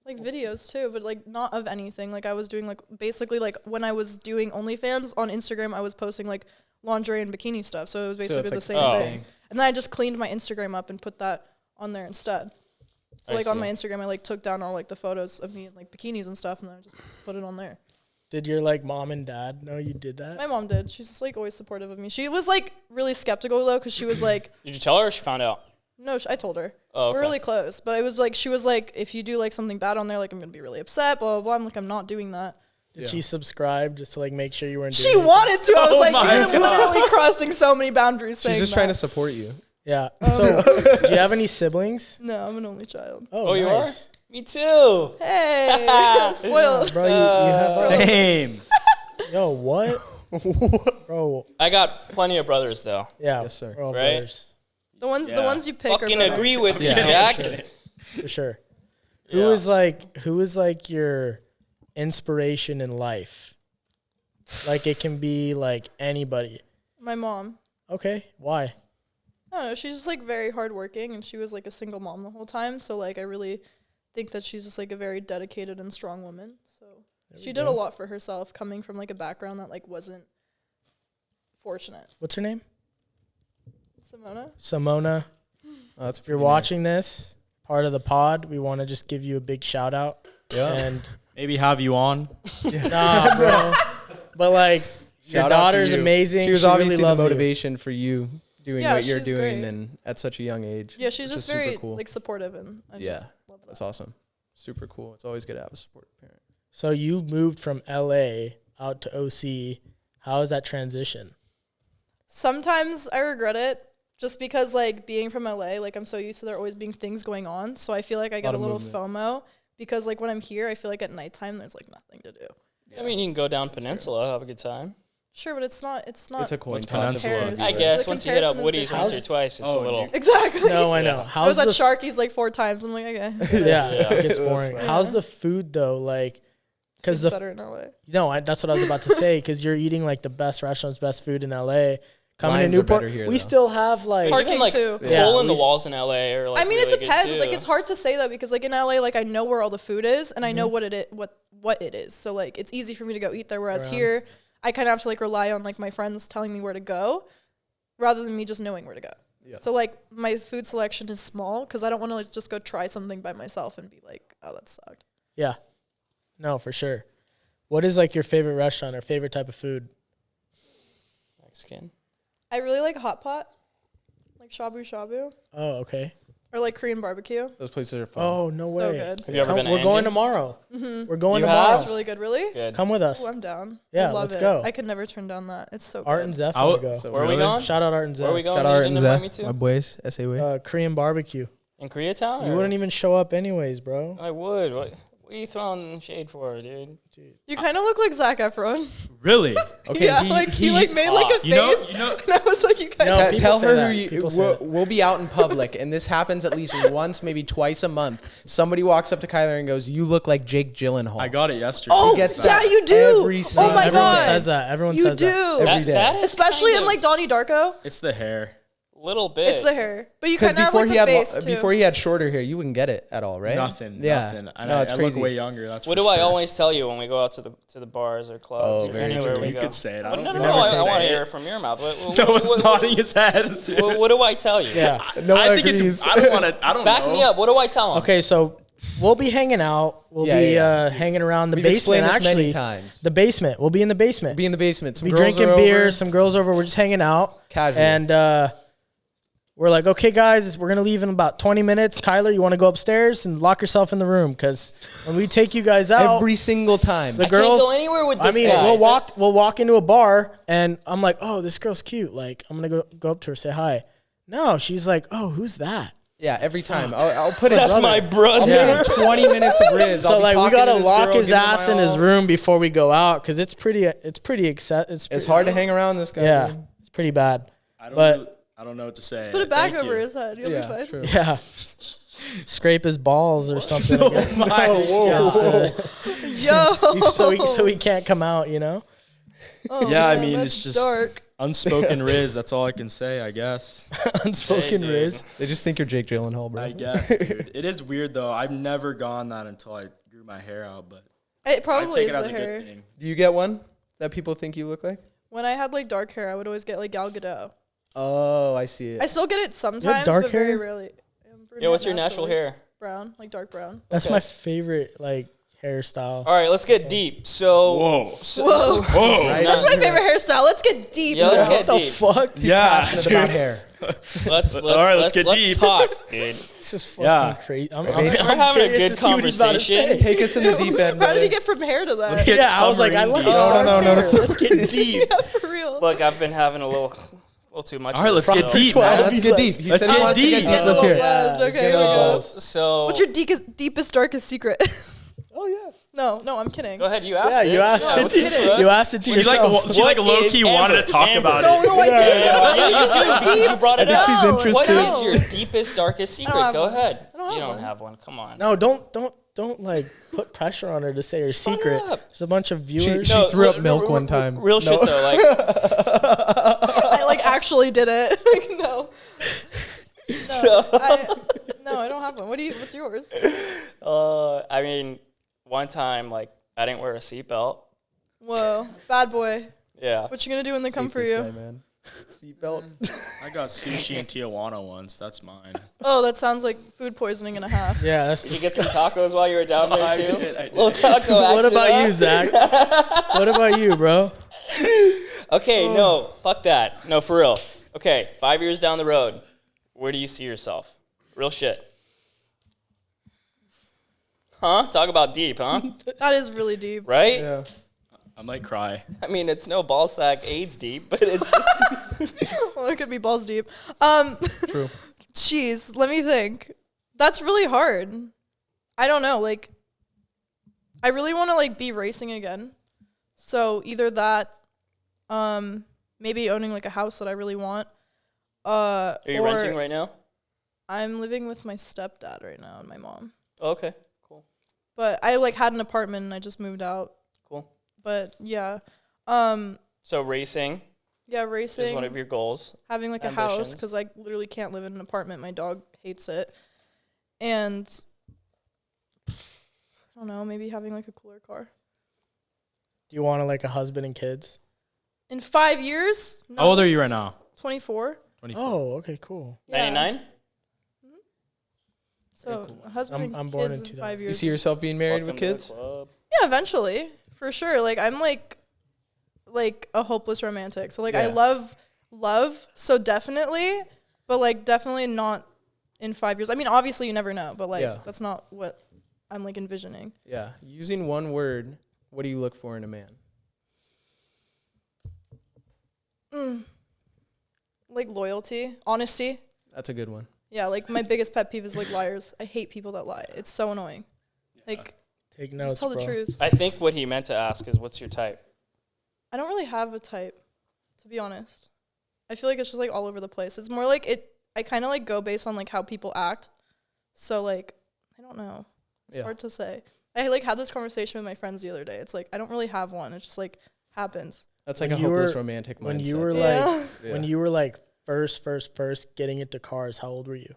Like videos too, but like not of anything. Like I was doing like basically like when I was doing OnlyFans on Instagram, I was posting like lingerie and bikini stuff. So it was basically it's the like same the same thing. thing. And then I just cleaned my Instagram up and put that on there instead. So I like on see. my Instagram, I like took down all like the photos of me in like bikinis and stuff, and then I just put it on there. Did your like mom and dad know you did that? My mom did. She's just like always supportive of me. She was like really skeptical though, because she was like, Did you tell her or she found out? no, I told her. Oh, okay. We're really close, but it was like she was like, if you do like something bad on there, like I'm gonna be really upset. Blah blah blah. I'm like, I'm not doing that. Did she subscribe just to like make sure you weren't? She doing anything? wanted to. I was Oh like, my you're literally crossing so many boundaries. She's saying just that. trying to support you. Yeah. So, do you have any siblings? No, I'm an only child. Oh, you nice. Me too. Hey, spoiled. Bro, you have Same. yo what? Bro, I got plenty of brothers though. yeah. Yes, sir. We're all Right? brothers, The ones you pick. Fucking are better. agree with me, Yeah. Jack. for sure. Yeah. Who is like your inspiration in life? Like it can be like anybody. My mom. Okay, why? I don't know. She's just like very hardworking, and she was like a single mom the whole time. So like, I really think that she's just like a very dedicated and strong woman. So she did a lot for herself, coming from like a background that like wasn't fortunate. What's her name? Simona. Simona. Oh, that's If you're watching this, part of the pod, we want to just give you a big shout out. Yeah. And Maybe have you on. nah, bro. But like, your Shout out to daughter's you. amazing. She was really obviously the loves you. motivation for you doing Yeah, what you're she's doing great. and at such a young age. Yeah, she's which just is super very cool. like supportive, and I Yeah. just love that. That's awesome. Super cool. It's always good to have a supportive parent. So you moved from LA out to OC. How is that transition? Sometimes I regret it just because like being from LA, like I'm so used to there always being things going on. So I feel like I get Lot a of little movement. FOMO because like when I'm here, I feel like at nighttime there's like nothing to do. I mean, you can go down Peninsula, have a good time. Sure, but it's not. It's a coin What's toss. Peninsula? compares. I The guess once you hit up comparison is Woody's different. once or twice, it's a Oh, little. you- Exactly. No, I know. I was How's at the Sharky's like 4 times. I'm like, okay. Yeah, Yeah. it gets boring. That's How's the food though? Like, because It's the better in LA. that's what I was about to say. Because you're eating like the best restaurants, best food in LA. Coming Lines to are better Newport, here, we though. still have like Parking Even like too. Yeah, hole in the we- walls in LA or like. I mean, really it good, depends. Like, too. it's hard to say that because like in LA, like I know where all the food is and I know what it what it is. So like it's easy for me to go eat there. Whereas Around. here, I kind of have to like rely on like my friends telling me where to go, rather than me just knowing where to go. Yeah. So like my food selection is small because I don't want to like, just go try something by myself and be like, oh, that sucked. yeah, no, for sure. What is like your favorite restaurant or favorite type of food? Mexican. I really like hot pot, like shabu shabu. Oh, okay. Or like Korean barbecue. Those places are fun. Oh, no So way. good. Have you ever been to We're going Engine? tomorrow. We're going You tomorrow. It's really good. Really? Good. Come with us. Oh, I'm down. Yeah, I love let's it. go. I could never turn down that. It's so Art good. and Zeph I want would- to go. Where are we going? Shout out Art and Zeph. Where are we going? Shout out Anything to invite me Zeph, to? my boys. SA Korean barbecue. In Koreatown? You or- wouldn't even show up anyways, bro. I would. What are you throwing shade for, dude? You kind of look like Zac Efron. Really? Okay, yeah, he like made like a hot. face. You know- And I was like, you kind No, of. people Tell say her that. who you. People say that. We'll be out in public, and this happens at least once, maybe twice a month. Somebody walks up to Kyler and goes, "You look like Jake Gyllenhaal." I got it yesterday. Oh, gets yeah, that you do. every Oh single- my Everyone god, says that. Everyone you says do. that. Every day. That is Especially kind in like of Donnie Darko. It's the hair. little bit. It's the hair, but you Because kind of have before like he the had face too. before he had shorter hair, you wouldn't get it at all, right? Nothing. Yeah. Nothing. And No, it's I crazy. look way younger. That's What for do I sure. always tell you when we go out to the bars or clubs Oh, or very anywhere true. we You go? could say it. I Well, don't no, you no, never no. I say want to it. hear it from your mouth. No, it's nodding his head. Dude. What do I tell you? Yeah. No I one think agrees. it's. I don't want to. I don't Back know. me up. What do I tell him? Okay, so we'll be hanging out. We'll Yeah, be yeah. hanging around the We've basement. explained this many Actually, times. the basement. We'll be in the basement. Be in the basement. Some Be girls drinking are beer. over. Some girls over. We're just hanging out. Casual. And we're like, okay, guys, we're gonna leave in about 20 minutes. Kyler, you want to go upstairs and lock yourself in the room because when we take you guys out, Every single time. the I girls. can't go anywhere with this I mean, guy. we'll walk into a bar and I'm like, oh, this girl's cute. Like, I'm gonna go up to her, say hi. No, she's like, oh, who's that? Yeah, every time. I'll put it. That's my brother. I'll put in 20 minutes of Riz. So like, we gotta lock his ass in his room before we go out because it's pretty. It's hard to hang around this guy. Yeah, man. it's pretty bad. I But don't know what to say. Put a bag Thank over you. his head. You'll be Yeah, fine. true. yeah, scrape his balls or something. I guess. Yo. so he can't come out. You know. Oh, Yeah, I man, mean, that's it's just dark. unspoken Riz. That's all I can say. I guess. Unspoken Hey, dude. Riz. They just think you're Jake Gyllenhaal, bro. I guess, dude. It is weird though. I've never gone that until I grew my hair out, but It I probably take is it as the a hair. good thing. Do you get one that people think you look like? When I had like dark hair, I would always get like Gal Gadot. Oh, I see it. I still get it sometimes, dark but very hair? rarely. I'm Yeah, what's your natural naturally. hair? Brown, like dark brown. That's Okay. my favorite like hairstyle. All right, let's get deep. So, Whoa. Whoa. Whoa. Right That's on my here. favorite hairstyle. Let's get deep. Yeah, let's now. get What the deep. fuck? Yeah, Passionate dude. about hair. let's talk, dude. This is fucking Yeah. crazy. I'm We're having a curious good to see what he's about to conversation. say. Take us in the deep end, How did brother. he get from hair to that? Let's get Yeah, I was like, I submarine like deep. dark No, hair. no. Let's get deep. yeah, for real. Look, I've been having a little too much. All right, of let's it, get so- deep. Yeah, He's let's get like- deep. He Let's said he get wants to deep. Get a Let's little hear it. buzzed. Okay, here we So, go. so What's your deepest, darkest secret? Oh yeah. No, I'm kidding. go ahead. You asked Yeah, it. you asked Yeah, it. let's get it. You asked it to She like yourself. she like What low is key wanted Amber? to talk Amber. about No, it. no, I didn't. You brought it I up. think she's interested. What What else? is your deepest, darkest secret? have Go one. ahead. I don't You have don't one. have one. Come on. No, don't like put pressure on her to say her secret. up. There's a bunch of viewers. She threw up milk one time. Real shit though. Like, I like actually did it. Like, no. No, I don't have one. What's yours? I mean, one time, like, I didn't wear a seatbelt. Whoa, bad boy. Yeah. What you gonna do when they come Hate for this you? guy, man. Seatbelt. I got sushi in Tijuana once. That's mine. Oh, that sounds like food poisoning and a half. Yeah, that's Did you get disgusting. some tacos while you were down there I too? did, I did. Little taco What action, about huh? you, Zach? What about you, bro? Okay, no, fuck that. No, for real. Okay, 5 years down the road, where do you see yourself? Real shit. Huh? Talk about deep, huh? That is really deep. Right? Yeah. I might cry. I mean, it's no ball sack AIDS deep, but it's Well, it could be balls deep. True. Jeez, let me think. That's really hard. I don't know. Like, I really want to like be racing again. So either that, maybe owning like a house that I really want. Are you or renting right now? I'm living with my stepdad right now and my mom. Oh, okay, cool, But I like had an apartment and I just moved out. cool. But yeah, So racing yeah, is racing, one of your goals. having like a house ambitions. because I literally can't live in an apartment. My dog hates it, and I don't know, maybe having like a cooler car. Do you want like a husband and kids? In 5 years? No, How old are you right now? 24. 24. Oh, okay, cool. Yeah. 99? So a husband I'm and born kids in in 2000. 5 years. You see yourself being married with Welcome to the kids? club. Yeah, eventually, for sure. Like I'm like a hopeless romantic. So like I Yeah. love, so definitely, but like definitely not in 5 years? I mean, obviously you never know, but like Yeah. that's not what I'm like envisioning. Yeah. Using one word, what do you look for in a man? Like loyalty, honesty. That's a good one. Yeah, like my biggest pet peeve is like liars. I hate people that lie. It's so annoying. Like, Take notes, just tell the bro. truth. I think what he meant to ask is, what's your type? I don't really have a type, to be honest. I feel like it's just like all over the place. It's more like I kind of like go based on like how people act. So like, I don't know. It's Yeah. hard to say. I like had this conversation with my friends the other day. It's like I don't really have one. It just like happens. That's like When a you hopeless were- romantic mindset. When you were Yeah. like, Yeah. when you were like first getting into cars, how old were you?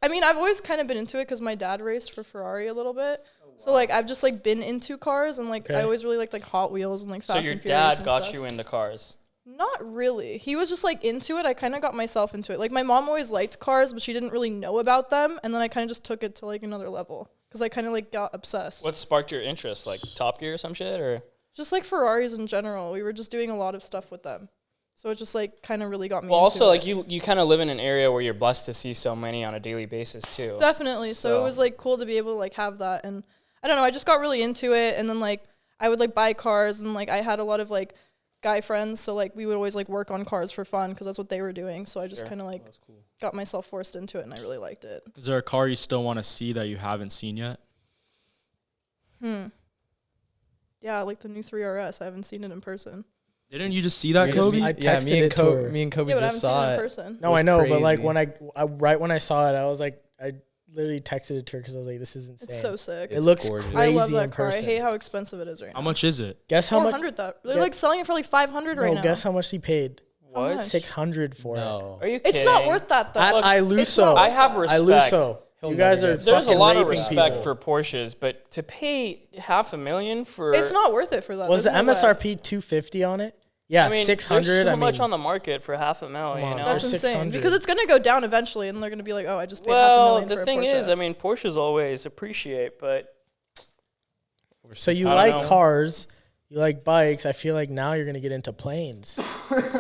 I mean, I've always kind of been into it because my dad raced for Ferrari a little bit. So like I've just like been into cars and like Okay. I always really liked like Hot Wheels and like Fast So your and Furious dad and got stuff. you into cars. Not really. He was just like into it. I kind of got myself into it. Like my mom always liked cars, but she didn't really know about them. And then I kind of just took it to like another level because I kind of like got obsessed. What sparked your interest? Like Top Gear or some shit, or? Just like Ferraris in general. We were just doing a lot of stuff with them. So it just like kind of really got me Well, into also it. like you kind of live in an area where you're blessed to see so many on a daily basis too. Definitely. So it was like cool to be able to like have that. And I don't know, I just got really into it. And then like I would like buy cars and like I had a lot of like guy friends. So like we would always like work on cars for fun because that's what they were doing. So I just kind of like got myself forced into it and I really liked it. Is there a car you still want to see that you haven't seen yet? Yeah, like the new 3RS. I haven't seen it in person. Didn't you just see that, Me- Kobe? I Yeah, texted me and it to her. Me and Kobe Yeah, but I just haven't seen saw it in it. person. No, was I know, but like crazy. when I right when I saw it, I was like, I literally texted it to her because I was like, this is insane. It's so sick. It It's looks gorgeous. crazy I love that in car. I person. hate how expensive it is right How now. much is it? Guess how much? 400 that. They're Yeah. like selling it for like 500 right No, now. guess how much he paid? How much? 600 for No. Are you It's kidding? not worth that though. it. Look, I it's Luso. not- I have I respect. Luso. He'll You guys never are get There's a fucking lot of raping respect people. for Porsches, but to pay $500,000 for It's not worth it for that. Was the There's no way. MSRP 250 on it? Yeah, I mean, 600. There's so I much mean, on the market for $500,000. Come You on, know. That's for insane 600. because it's gonna go down eventually, and they're gonna be like, "Oh, I just paid Well, $500,000 the for a thing Porsche." is, I mean, Porsches always appreciate, but so you I like don't know. cars, you like bikes. I feel like now you're gonna get into planes.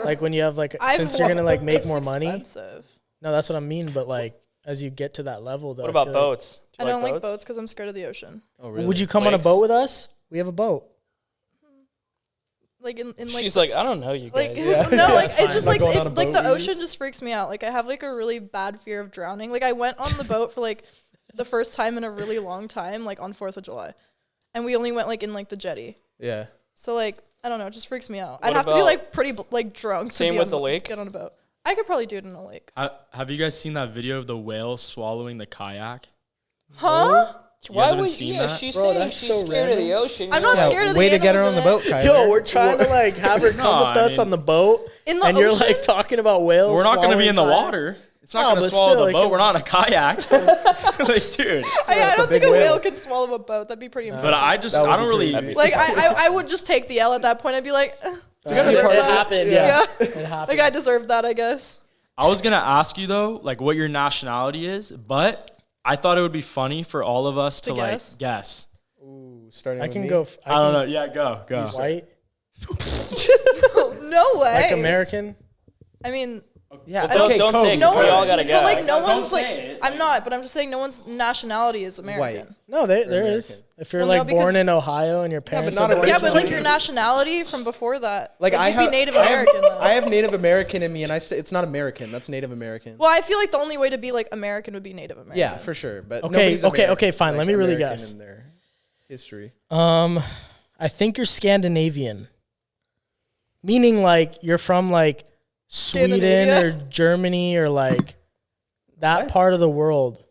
Like when you have like, since you're gonna like make It's more money. expensive. No, that's what I mean. But like as you get to that level, though. what I about feel like- boats? Do I you don't like boats because I'm scared of the ocean. Oh, really? Would you come on a Lakes? boat with us? We have a boat. Like in like She's like, I don't know, you like guys. no, like fine. it's just I'm like not going if, on a like boat the with you. ocean just freaks me out. Like I have like a really bad fear of drowning. Like I went on the boat for like the first time in a really long time, like on 4th of July, and we only went like in like the jetty. Yeah. So like I don't know, it just freaks me out. What I'd have to be about- like pretty like drunk. Same to be with on the lake? Get on a boat. I could probably do it in a lake. Have you guys seen that video of the whale swallowing the kayak? Huh? You guys Why haven't would seen yeah? that? She's Bro, saying that's she's so scared of the random. ocean. I'm you not know? scared of the way to get her on animals the in boat, it. Kyler. Yo, we're trying to like have her come No, with I us mean- on the boat, In the and you're ocean? like talking about whales. We're not going to be in the swallowing water. It's No, not going to but swallow still, the it boat. can- We're not in a kayak. Like, dude. I don't a think big a whale whale. can swallow a boat. That'd be pretty impressive. But I That would don't be really. crazy. like I would just take the L at that point. I'd be like, kayak. I gotta be deserve part of It it. happened. Yeah. Yeah, it happened. like I deserve that, I guess. I was going to ask you, though, like what your nationality is, but I thought it would be funny for all of us to like guess? guess. Ooh, starting I with can me? go. I don't know. Yeah, go. White, No way. like American. I mean, Yeah. Well, okay, don't Kobe. say it, no 'cause we one's. all gotta but like guess. no Don't one's like. say it. I'm not, but I'm just saying no one's nationality is American. White. No, there American. is. If you're Well, no, like born because- in Ohio and your parents not are born originally. Yeah, in but like Ohio- your nationality from before that. Like I you'd have be Native I have- American though. I have Native American in me, and it's not American. That's Native American. Well, I feel like the only way to be like American would be Native American. Yeah, for sure. But Okay, nobody's okay, American, okay, fine. Let me really American guess. in their history. I think you're Scandinavian. Meaning like you're from like Sweden Scandinavia. or Germany or like that What? part of the world.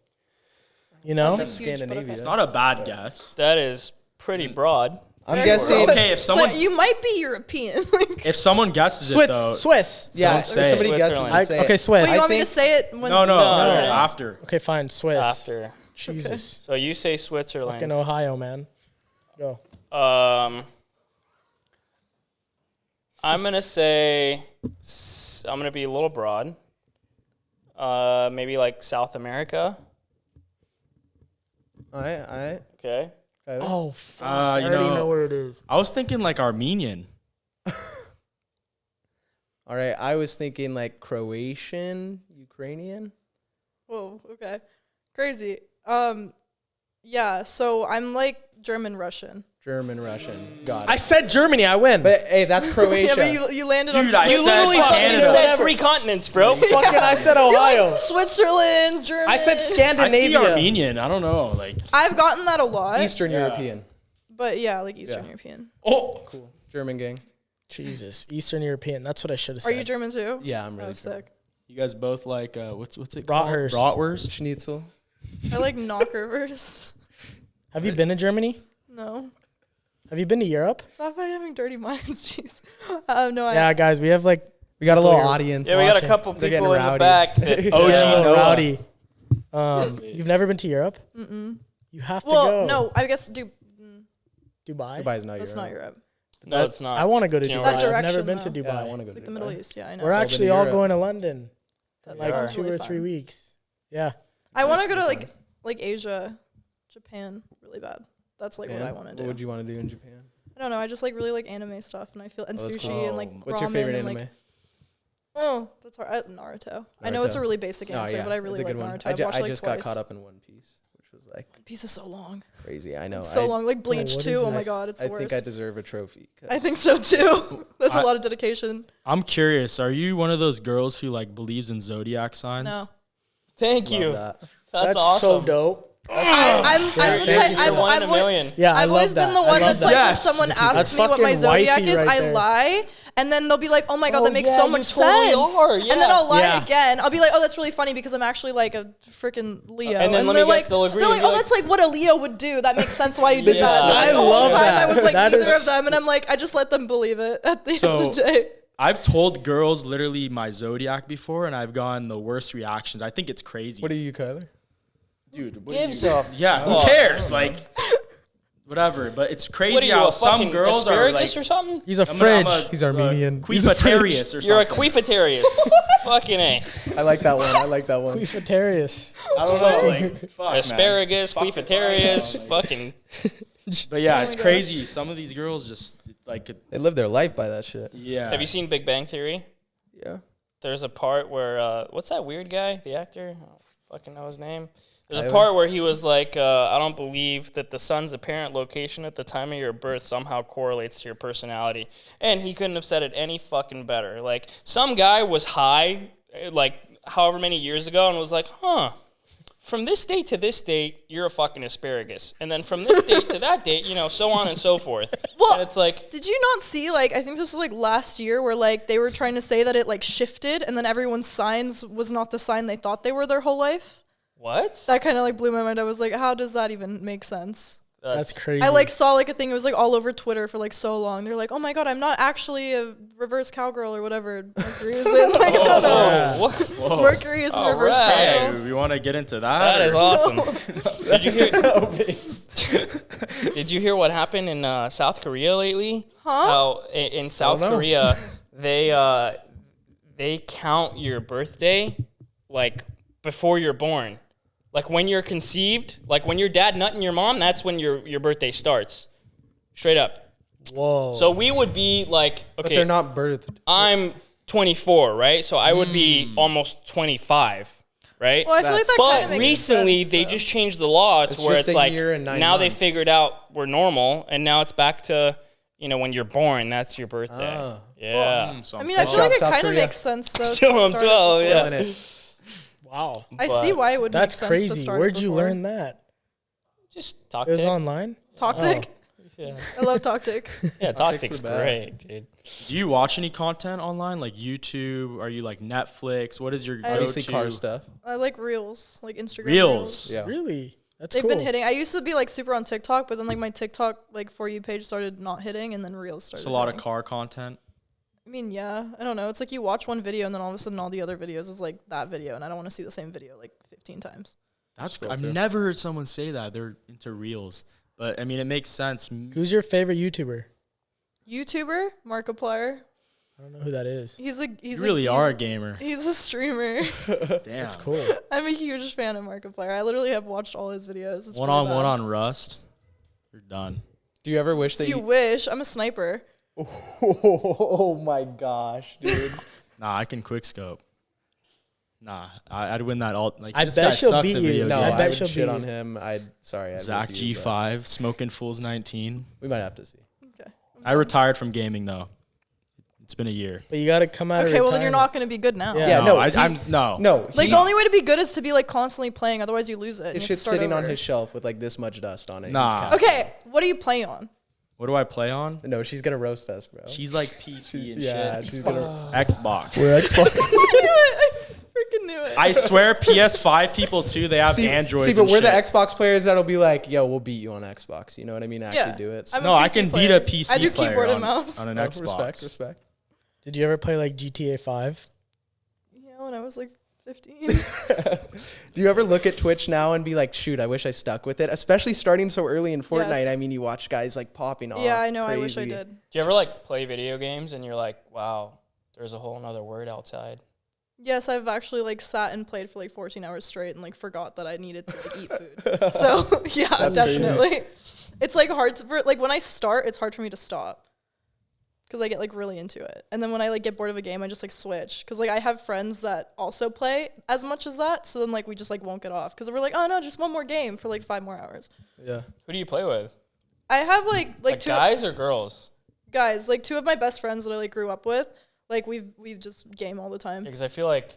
You know? That's a huge, but Scandinavia. It's not a bad guess. That is pretty broad. I'm Very guessing. broad. Okay, if So someone you might be European. Like, if someone guesses it though, Swiss. Yeah, Don't if say it. somebody guesses. Switzerland. I'd say Okay, it. Swiss. wait, you I want me to think- say it when? no, No, okay. no. After. Okay, fine. Swiss. After. Jesus. So you say Switzerland. Fucking Ohio, man. Go. I'm gonna say I'm gonna be a little broad. Maybe like South America. All right. Okay. Oh, fuck. I you already know- know where it is. I was thinking like Armenian. All right. I was thinking like Croatian, Ukrainian. Whoa, okay. Crazy. Yeah, so I'm like German Russian. German, Russian. Got it. I said Germany. I win. But hey, that's Croatia. Yeah, but you landed Dude, on I You said literally fucking Canada. said Whatever. 3 continents, bro. Fucking, I said Ohio. Switzerland, Germany. I said I see Scandinavia. Armenian. I don't know. Like, I've gotten that a lot. Eastern European. But yeah, like Eastern Yeah. European. oh, Cool. German gang. Jesus, Eastern European. That's what I should have Are said. you German too? Yeah, I'm really Oh, sick. you guys both like what's it Bratwurst. called? Bratwurst. Schnitzel. I like knockerverse. Have you been to Germany? No. Have you been to Europe? Stop having dirty minds, jeez. No, Yeah, guys, we have like We got a little Clear. audience. Yeah, we got a Watching. couple They're people getting in the rowdy. back that OG a little Noah. rowdy. You've never been to Europe? You have to go. Well, no, I guess Dubai. Dubai's not that's Europe. not Europe. No, it's not. I want to go to You know Dubai. where I've it is? never That been to direction, Yeah, I Dubai. want to go It's like to the Dubai. Middle East. Yeah, I know. We're Over to actually all Europe. going to London. That Like sounds 2 really or 3 fun. weeks. Yeah. I want to go to like Asia, Japan, really bad. That's like Yeah? what I want to do. What would you want to do in Japan? I don't know. I just like really like anime stuff, and I feel and Oh, that's sushi cool. and like What's your ramen favorite and, anime? like, oh, that's hard. Naruto. I know it's a Naruto. really basic Oh, answer, yeah, but I it's really a like good one. Naruto. I, I've watched I like just twice. got caught up in One Piece, which was like One Piece is so long. crazy. I know. It's so long. Like Bleach what too. is Oh my this? god, it's the I worst. think I deserve a trophy. 'cause I think so too. That's a I- lot of dedication. I'm curious. Are you one of those girls who like believes in zodiac signs? No. Thank love you. that. That's so awesome. dope. I'm the Thank type. you. You're one in a I've, million. Yeah, I I've love always that. been the I one love that's that. like, Yes. when someone asks That's me what my fucking zodiac wifey is, right I there. lie, and then they'll be like, "Oh my god, Oh, that makes yeah, so you much totally sense." are, And yeah. then I'll lie Yeah. again. I'll be like, "Oh, that's really funny because I'm actually like a freaking Leo." And then let me they're guess, like, they'll agree they're and like, be "Oh, like- that's like what a Leo would do. That makes sense why you did Yeah. that." And I the whole love time that. I was like That neither is- of them, and I'm like, I just let them believe it at the end So- of the day. I've told girls literally my zodiac before, and I've gotten the worst reactions. I think it's crazy. What are you, Kyler? Dude? What Gives are you? a Yeah, who cares? Like, whatever. But it's crazy What are you, how a some fucking girls are asparagus like. or something? He's a I'm fridge. He's Armenian. He's a Queefatarius or You're a something. queefatarius. Fucking A. I like that one. I like that one. Queefatarius. I don't know. Like, fuck, man. Asparagus, queefatarius, fucking. But yeah, Oh it's my crazy. Some of these girls just like, They live their life by that shit. yeah. Have you seen Big Bang Theory? Yeah. There's a part where what's that weird guy, the actor? I don't fucking know his name. There's a Tyler? part where he was like, I don't believe that the sun's apparent location at the time of your birth somehow correlates to your personality. And he couldn't have said it any fucking better. Like, some guy was high, like, however many years ago, and was like, from this date to this date, you're a fucking asparagus. And then from this date to that date, so on and so forth. Well, and it's like, did you not see, like, I think this was, like, last year where, like, they were trying to say that it, like, shifted and then everyone's signs was not the sign they thought they were their whole life? what? That kind of, like, blew my mind. I was like, how does that even make sense? That's crazy. I, like, saw, like, a thing. It was, like, all over Twitter for, like, so long. They're like, oh, my God, I'm not actually a reverse cowgirl or whatever Mercury is in. Like, I don't know. Whoa. Mercury is in All reverse right. Hey, cowgirl. we want to get into that? That is or- awesome. Did you hear? Did you hear what happened in South Korea lately? Huh? How in South know. Korea they count your birthday like before you're born, like when you're conceived, like when your dad nutting your mom. That's when your birthday starts, straight up. Whoa. So we would be like, But okay, they're not birthed. I'm 24, right? So I would be almost 25, right? Well, I feel like that kind But of makes recently, sense, they though. just changed the law to It's where just it's a like year and 9 now they months. figured out we're normal, and now it's back to when you're born. That's your birthday. Ah. Yeah. So I I'm mean, I Nice feel like job, it South kind of Korea. makes sense, though. to Still I'm start it 12. before. Yeah. Killing it. wow. I see why it would That's make sense to crazy. start Where'd you before. learn that? Just talk It was tick. online? Toctic? Yeah, I love Toctic. yeah, talk Toctic's tick's the best. great, dude. Do you watch any content online, like YouTube? Are you like Netflix? What is your I- Obviously go-to? car stuff. I like Reels, like Instagram Reels. Yeah. Really? That's They've cool. been hitting. I used to be like super on TikTok, but then like my TikTok like For You page started not hitting, and then Reels started. It's a lot of hitting. car content. I mean, yeah, I don't know. It's like you watch one video, and then all of a sudden all the other videos is like that video, and I don't want to see the same video like 15 times. That's Scroll I've through. never heard someone say that they're into reels, but I mean it makes sense. Who's your favorite YouTuber? YouTuber, Markiplier. I don't know who that is. He's a You really are a gamer. He's a streamer. Damn. That's cool. I'm a huge fan of Markiplier. I literally have watched all his videos. It's One really on one bad. on Rust. You're done. Do you ever wish that You wish. I'm a sniper. Oh my gosh, dude. Nah, I can quick scope. Nah, I'd win that all. Like, I this bet guy she'll sucks beat at you. video No, I games. bet I would she'll shit be- on him. Sorry. I'd Zach rip you, but G5, Smoking Fools 19. We might have to see. Okay. I retired from gaming though. It's been a year. But you got to come out of Okay, well then you're retirement. not going to be good now. Yeah. Yeah, No, no, I'm no. No, Like the only way to be good is to be like constantly playing, otherwise you lose it. and his you have to shit's start sitting on over. his shelf with like this much dust on it. He's Nah. capped. Okay, what do you play on? What do I play on? No, she's gonna roast us, bro. She's like PC and yeah, shit. she's gonna. Xbox. We're Xbox. I knew it. I freaking knew it. I swear PS5 people too, they have Androids. See, but and we're the shit. Xbox players that'll be like, yo, we'll beat you on Xbox. You know what I mean? Actually do it. So. I'm a No, I PC can player. beat a PC I do player keyboard and on, mouse. on an Oh, Xbox. respect. Did you ever play like GTA 5? Yeah, when I was like 15. Do you ever look at Twitch now and be like, shoot, I wish I stuck with it? Especially starting so early in Fortnite. Yes. I mean, you watch guys like popping off. Yeah, I know. I wish I crazy. did. Do you ever like play video games and you're like, wow, there's a whole nother word outside? Yes, I've actually like sat and played for like 14 hours straight and like forgot that I needed to like eat food. So yeah, That's definitely. It's like hard to like when I start, it's hard for me to stop because I get like really into it. And then when I like get bored of a game, I just like switch because like I have friends that also play as much as that. So then like we just like won't get off because we're like, oh no, just one more game for like 5 more hours. Yeah. Who do you play with? I have like Like two guys or girls? guys, like 2 of my best friends that I like grew up with. Like we've just game all the time. Because I feel like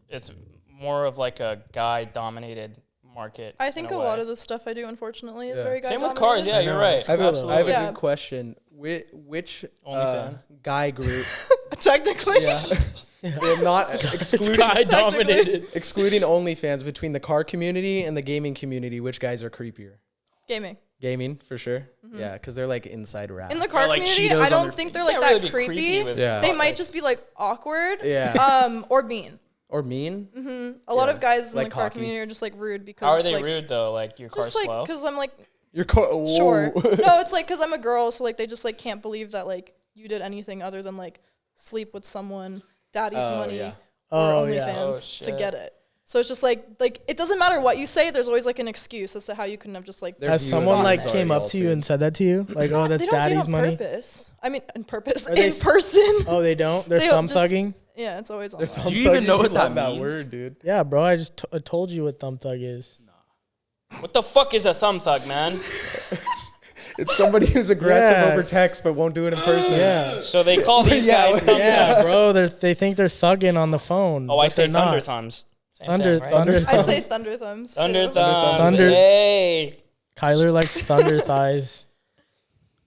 it's more of like a guy-dominated market. I think a lot of the stuff I do, unfortunately, is Yeah. very guy Same with cars. Yeah, you're right. I have Absolutely. a Yeah. good question. Which OnlyFans? guy group? Technically. Yeah. Well, not excluding Guy dominated. excluding OnlyFans between the car community and the gaming community. Which guys are creepier? Gaming. Gaming for sure. Yeah, because they're like inside rats. In the car like community, Cheetos I on don't their think feet. they're You like can't that really be creepy. with Yeah. They might just be like awkward. Yeah. Or mean. Or mean. A lot Yeah. of guys in Like the car hockey. community are just like rude because How are they like, rude though? Like your car's Just like slow? because I'm like Your car. Whoa. sure. No, it's like because I'm a girl, so like they just like can't believe that like you did anything other than like sleep with someone, daddy's Oh, money, yeah. or Oh, yeah. OnlyFans Oh, to shit. get it. So it's just like it doesn't matter what you say. There's always like an excuse as to how you couldn't have just like. Their Has view someone of like it is came already up to you altered. and said that to you? Like, oh, that's They don't say it daddy's on money. purpose. I mean, on purpose Are they in person. Oh, they don't? They're They thumb just- thugging? Yeah, it's always on. They're that. thumb Do you even thugging. know what Love that means? word, dude? Yeah, bro. I just told you what thumb thug is. What the fuck is a thumb thug, man? It's somebody who's aggressive Yeah. over text but won't do it in person. Yeah. So they call these Yeah, guys thumb Yeah, thugs. bro. They think they're thugging on the phone. Oh, I but say they're thunder not. thumbs. Same Thunder, thing, right? thunder I thumbs. say thunder thumbs. Thunder too. thumbs. Thunder- Hey. Kyler likes thunder thighs.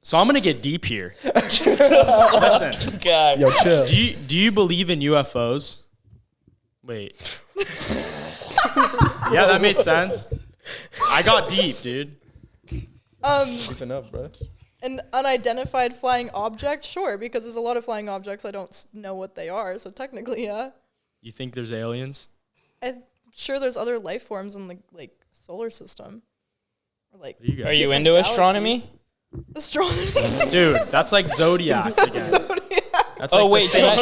So I'm gonna get deep here. Listen, God. Yo, chill. do you believe in UFOs? Wait. Yeah, that made sense. I got deep, dude. Keeping up, bro. An unidentified flying object, sure, because there's a lot of flying objects I don't know what they are. So technically, yeah. You think there's aliens? I'm sure there's other life forms in the like solar system. Or like What do you Are guys? you different into astronomy? galaxies. Astronomy. Dude, that's like zodiacs again. Zodiac. That's Oh like wait, the did same I?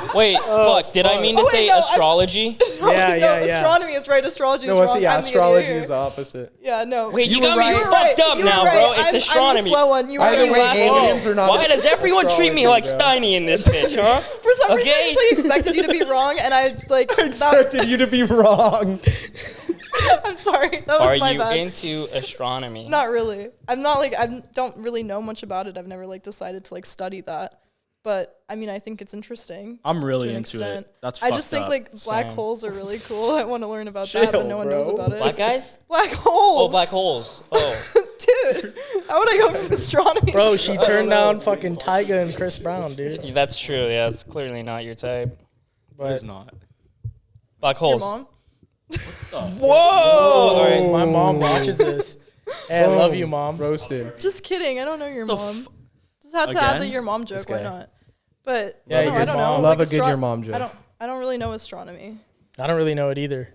shit. Wait, fuck. Did I mean to Oh, wait, say no, I'm- astrology? Yeah, no, yeah. astronomy is right. Astrology No, is I wrong. see. I'm the Astrology idiot is here. the opposite. Yeah, no. Wait, you You got were me right. fucked up You were now, right. bro. It's I'm astronomy. the slow one. You were Either right. way, aliens are not. Why does everyone treat me like astrology, Steiny in this bitch, huh? For some reason, I Okay. just, like, expected you to be wrong, and I like. bro. Expected you to be wrong. I'm sorry. That was Are my you bad. into astronomy? Not really. I'm not like I don't really know much about it. I've never like decided to like study that. But I mean, I think it's interesting. I'm really to an into extent. it. That's I fucked just think up. like black Same. holes are really cool. I want to learn about that, but Chill, no one knows bro. about it. Black guys? Black holes. Oh, black holes. Oh. Dude, how would I go from astronomy? Bro, to- she turned down fucking Tyga and Chris Brown, dude. That's true. Yeah, it's clearly not your type. It's But not. Black Your holes. mom? Whoa! All right. my mom watches this. Hey, I love you, mom. Roasted. Just kidding. I don't know your The mom. Just had to add the Again? your mom joke. This Why guy. not? But Yeah, no, your I don't mom. know. Love Like, a good your mom joke. I don't really know astronomy. I don't really know it either.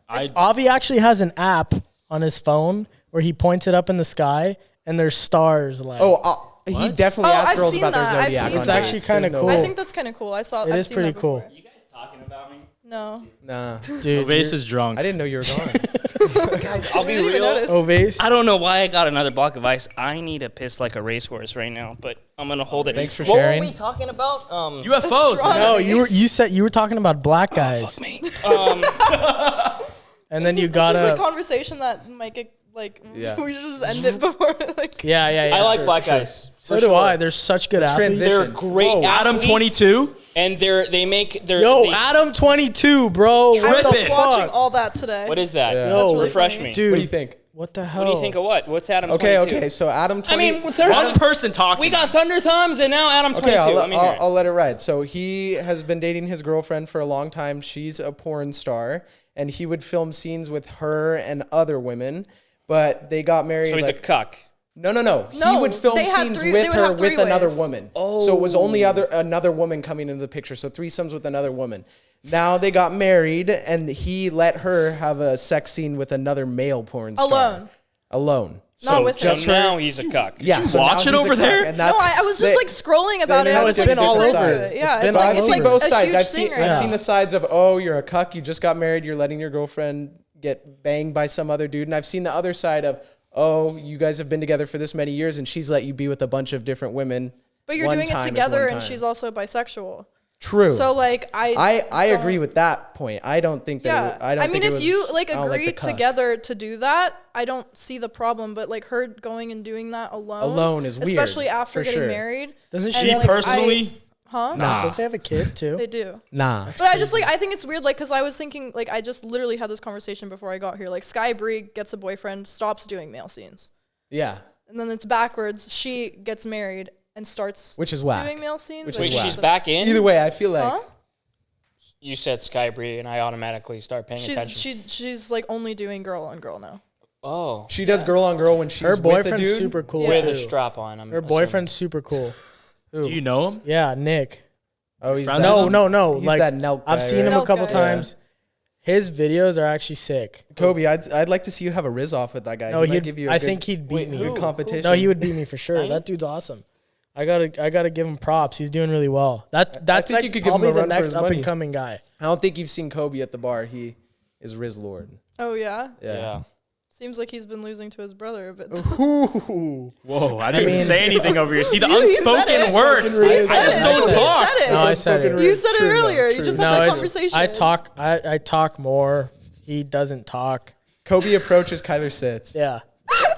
I Avi actually has an app on his phone where he points it up in the sky and there's stars. Like, He What? definitely Oh, asked I've girls seen about their that. I've zodiac. seen on it's that. actually dates. kind of There's cool. no- I think that's kind of cool. It I've is seen pretty that cool. before. You guys talking about me? No. Nah. Dude, Ovase is drunk. I didn't know you were gone. Guys, I'll be didn't even real. notice. Ovase. I don't know why I got another block of ice. I need to piss like a racehorse right now, but I'm gonna hold it. Thanks for What sharing. were we talking about? UFOs. Strong. No, you were talking about black guys, Fuck me. and then This you is got a a conversation that might get like Yeah. we should just end it before like. yeah. I like sure, black sure. guys. So for do sure. I. They're such good athletes. transition. They're great. Whoa. Adam athletes, 22. and they make their. Yo, they, Adam 22, bro. I What was the just watching fuck? all that today. What is that? Yeah. Yo, That's really Refresh funny. me. Dude, What do you think? what the hell? What do you think of what? What's Adam? Okay, 22? okay. So Adam 20. I mean, there's One person talking. we got Thunder Thumbs and now Adam 22. Okay, I'll, Let me hear it. I'll let it ride. So he has been dating his girlfriend for a long time. She's a porn star, and he would film scenes with her and other women. But they got married. So he's a cuck. No. He No, would film they had scenes three- with they would her have with another three-ways. woman. Oh. So it was only another woman coming into the picture. So threesomes with another woman. Now they got married, and he let her have a sex scene with another male porn star. Not Alone. So with just him. now he's a cuck. Yeah. So watch now it he's over a cuck, there? and No, that's- I was just like scrolling about it. I no, was it's like been all super into over. it. Yeah, It's been it's all like I've it's over. seen like both a sides. huge I've thing seen right I've now. seen the sides of, oh, you're a cuck, you just got married, you're letting your girlfriend get banged by some other dude, and I've seen the other side of, oh, you guys have been together for this many years, and she's let you be with a bunch of different women. But you're One doing it time is together, one and time. she's also bisexual. True. So like I don't- agree with that point. I don't think that. Yeah, I don't. I mean, think it if was, you like I don't agree the cuck. together to do that, I don't see the problem. But like her going and doing that Alone is weird, especially after for getting sure. married. Doesn't And, she like, personally? Huh? Nah. Don't they have a kid too? They do. Nah. But I just like I think it's weird, like, because I was thinking, like, I just literally had this conversation before I got here. Like, Sky Bree gets a boyfriend, stops doing male scenes, Yeah. and then it's backwards. She gets married and starts Which is whack. doing male scenes. Which Like, is Wait, whack. she's back in? Either way, I feel like. Huh? You said Sky Bree, and I automatically start paying attention. She's like only doing girl on girl now. Oh. She does girl on girl when she's Her with a boyfriend's dude. super cool Yeah. With too. a strap on. I'm Her assuming. boyfriend's super cool. Do you know him? Yeah, Nick. Oh, he's Friends that. with No, him? no. He's Like that Nelk I've guy, seen him right? a Nelk couple guy. times. His videos are actually sick. Kobe, I'd like to see you have a riz off with that guy. No, he might he'd. give you. I think he'd beat me. good competition. No, he would beat me for sure. Tiny? That dude's awesome. I gotta give him props. He's doing really well. That's think like you could give him probably a the run for next his up money. and coming guy. I don't think you've seen Kobe at the bar. He is Riz Lord. Oh yeah. Yeah. Seems like he's been losing to his brother a bit. Ooh. Whoa, I didn't mean- even say anything over here. See the You said unspoken it. words. Unspoken words. I just You don't said it. talk. You said it. No, I said it. You said it True, though, earlier. You true. just No, had that it's, conversation. I talk more. He doesn't talk. Kobe approaches, Kyler sits. Yeah,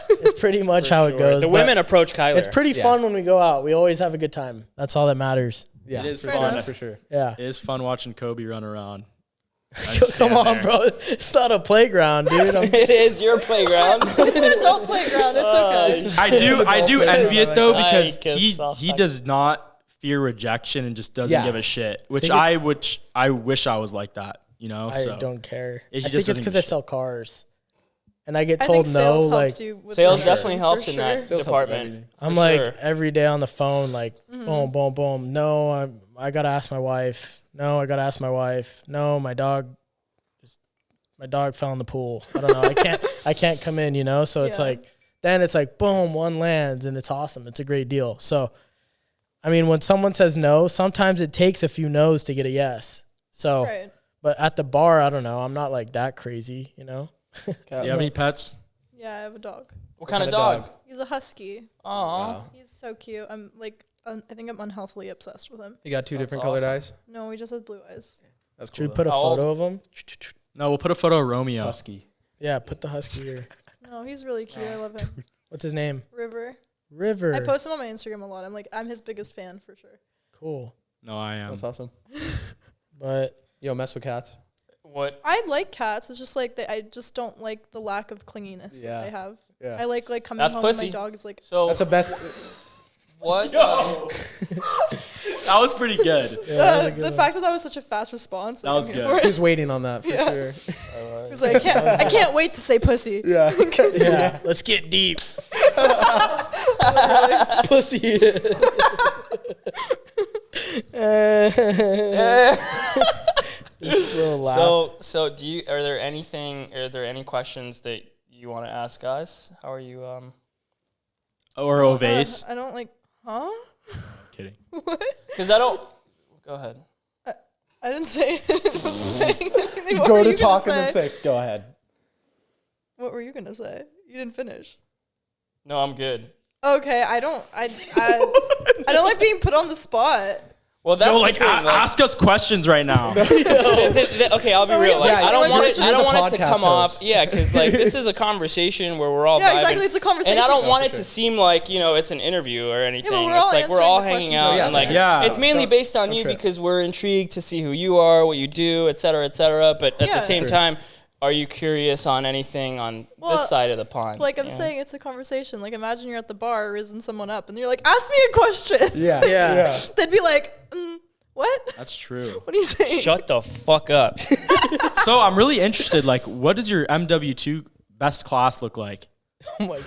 it's pretty much how it goes. The but women approach Kyler. It's pretty Yeah. fun when we go out. We always have a good time. That's all that matters. Yeah, It is for fun. sure, for sure. Yeah. It is fun watching Kobe run around. I just Come stand on, there. bro. It's not a playground, dude. It is your playground. It's an adult playground. It's okay. I do envy it though I because kiss soft he touch. does not fear rejection and just doesn't Yeah. give a shit. Which think I wish I was like that. You know, I so don't care. He I just think it's doesn't because give I a sell cars, and I get I told think no. sales Like helps you with Sales that. definitely For helps in sure. that Sales helps with department. everything. I'm for like sure. every day on the phone, like Mm-hmm. boom, boom, boom. No, I gotta ask my wife. No, I gotta ask my wife. No, my dog fell in the pool. I don't know. I can't come in. You know. So it's Yeah. like then it's like boom, one lands and it's awesome. It's a great deal. So, I mean, when someone says no, sometimes it takes a few no's to get a yes. So, Right. but at the bar, I don't know. I'm not like that crazy. You know. Do you have any pets? Yeah, I have a dog. What kind of dog? He's a husky. Aw. He's so cute. I'm like, I think I'm unhealthily obsessed with him. You got two That's different colored awesome. eyes. No, he just has blue eyes. That's Should cool. we put a How old? photo of him? No, we'll put a photo of Romeo. husky. Yeah, put the husky here. No, he's really cute. I love him. What's his name? River. River. I post him on my Instagram a lot. I'm his biggest fan for sure. Cool. No, I am. That's awesome. But Yo, mess with cats. What? I like cats. It's just like I just don't like the lack of clinginess Yeah. that I have. Yeah. I like coming That's home pussy. and my dog is like. So That's the best. what? That was pretty good. The fact that was such a fast response. That was I'm here good. for it. Who's waiting on that for sure? He's like, I can't wait to say pussy. Yeah. yeah, let's get deep. Pussy. This little laugh. So do you? Are there any questions that you want to ask us? How are you? Or Ovase. I don't like. Huh? Kidding. Because I don't. Go ahead. I didn't say I wasn't saying anything. What Go were to you talk gonna and then say, go ahead. What were you gonna say? You didn't finish. No, I'm good. Okay, I don't like being put on the spot. Well, that's No, the like, thing, ask us questions right now. Okay, I'll be real. Like, Yeah, I don't want it. you're I don't the want it to podcast come off. host. Yeah, because like this is a conversation where we're all Yeah, vibing, exactly, it's a conversation. and I don't No, want for it to sure. seem like it's an interview or anything. we're all It's like we're answering all the hanging questions. out, Yeah, and like yeah. it's mainly So- based on you true. because we're intrigued to see who you are, what you do, et cetera, et cetera. But at Yeah. the same True. time, are you curious on anything on Well, this side of the pond? Like I'm you know? saying, it's a conversation. Like imagine you're at the bar, raising someone up, and you're like, "Ask me a question." Yeah. Yeah. They'd be like, "What? That's true. What are you saying?" Shut the fuck up. So I'm really interested. Like, what does your MW2 best class look like? Oh my god.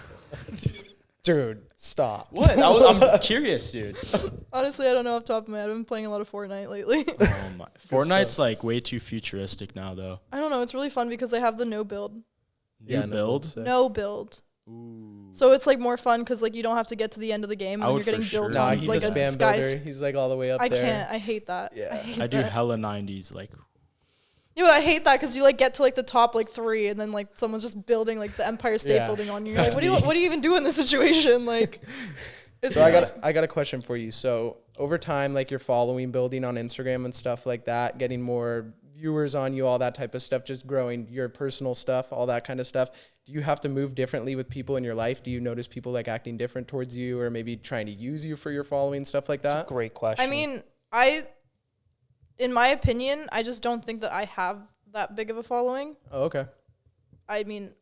Dude, stop. What? I'm curious, dude. Honestly, I don't know off the top of my head. I've been playing a lot of Fortnite lately. Oh my. Fortnite's like way too futuristic now, though. I don't know. It's really fun because they have the no build. New build. sick. No build. Ooh. So it's like more fun because like you don't have to get to the end of the game I and would you're getting for sure. built Nah, on he's like a a spam sky. builder. He's like all the way up I there. can't. I hate that. Yeah. I hate I do that. hella 90s. Like, Yeah, but I hate that because you like get to like the top like 3 and then like someone's just building like the Empire State Yeah. Building on you. You're like, what do you even do in this situation? Like, it's So I got a question for you. So over time, like your following building on Instagram and stuff like that, getting more viewers on you, all that type of stuff, just growing your personal stuff, all that kind of stuff. Do you have to move differently with people in your life? Do you notice people like acting different towards you or maybe trying to use you for your following, stuff like that? Great question. I mean, in my opinion, I just don't think that I have that big of a following. Oh, okay. I mean,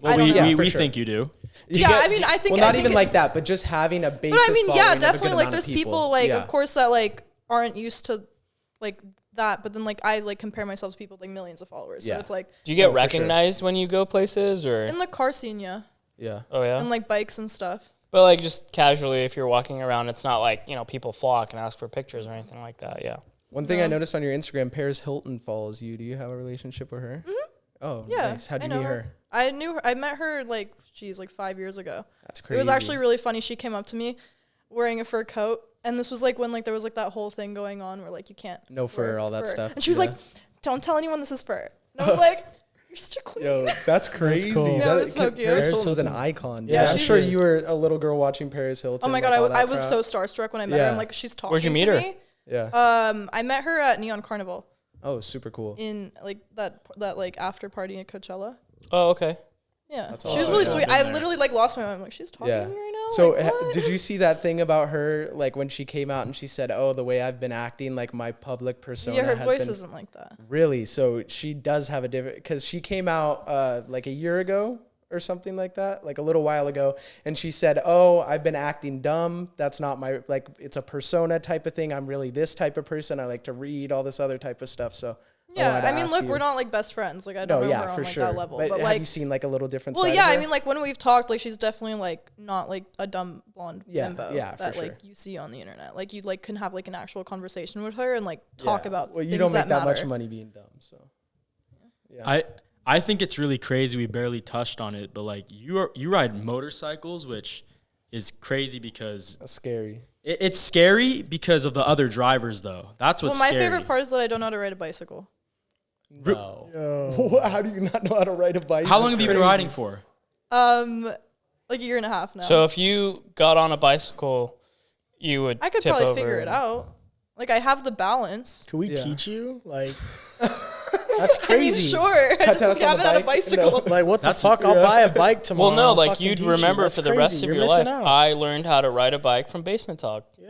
well, I don't know. Yeah, for we sure. think you do. You Yeah, get- I mean, I think. Well, not I think even it- like that, but just having a basis. But I mean, yeah, following of a good definitely. Like, amount there's of people, like, Yeah. of course, that like aren't used to like that. But then, like, I like compare myself to people with like millions of followers. Yeah. So it's like do you get for sure. recognized when you go places or? in the car scene, yeah, Yeah. Oh yeah. and like bikes and stuff. But like just casually, if you're walking around, it's not like people flock and ask for pictures or anything like that. Yeah. One thing I No. noticed on your Instagram, Paris Hilton follows you. Do you have a relationship with her? Mm-hmm. Oh, Yeah, nice. How'd I you know meet her? I knew her. I met her like 5 years ago. That's crazy. It was actually really funny. She came up to me wearing a fur coat, and this was like when like there was like that whole thing going on where like you can't No fur, wear all that fur. stuff. And she was Yeah. like, "Don't tell anyone this is fur." And I was like, "You're such a queen." Yo, that's crazy. cool. Yeah, it was so cute. Paris Paris Hilton's an Hilton. icon. Yeah, Yeah, I'm she sure is. you were a little girl watching Paris Hilton. Oh my like god, all that I was crap. so starstruck when I met her. Yeah. I'm like, she's talking. Where'd you meet to her? Me. Yeah. I met her at Neon Carnival Oh, super cool. in like that like after party at Coachella. Oh okay. Yeah, That's she was awesome. really Yeah, sweet. I've I been there. literally like lost my mind. I'm like, she's talking Yeah. to me right now. So Like, what? did you see that thing about her, like when she came out and she said, "Oh, the way I've been acting, like my public persona Yeah, her has voice been isn't like that. really." So she does have a different, because she came out like a year ago or something like that, like a little while ago, and she said, "Oh, I've been acting dumb. That's not my it's a persona type of thing. I'm really this type of person. I like to read all this other type of stuff." So Yeah, wanted to I mean, ask look, you. we're not like best friends. Like I don't No, know yeah, her on for like sure. that level, But but have like, you seen like a little different well, side? yeah, of I her? mean, like when we've talked, like she's definitely like not like a dumb blonde Yeah, bimbo yeah, for that sure. like you see on the internet. Like you like can have like an actual conversation with her and like talk Yeah. about. Well, you things don't make that matter. much money being dumb, so yeah. I think it's really crazy. We barely touched on it, but like you ride motorcycles, which is crazy because That's scary. it's scary because of the other drivers, though. That's Well, what's my scary. favorite part is that I don't know how to ride a bicycle. No. How do you not know how to ride a bike? How long That's have you been crazy. riding for? Like a year and a half now. So if you got on a bicycle, you would. I could tip probably over figure it and- out. Like I have the balance. Can we Yeah. teach you? Like, that's I mean, crazy. sure. I Cut just us on haven't the had a bike? bicycle. No. Like, what the That's- fuck? I'll yeah. buy a bike tomorrow. Well, no, I'll like fucking you'd teach you. remember That's for the crazy. rest of You're your missing life. out. I learned how to ride a bike from Basement Talk. Yeah.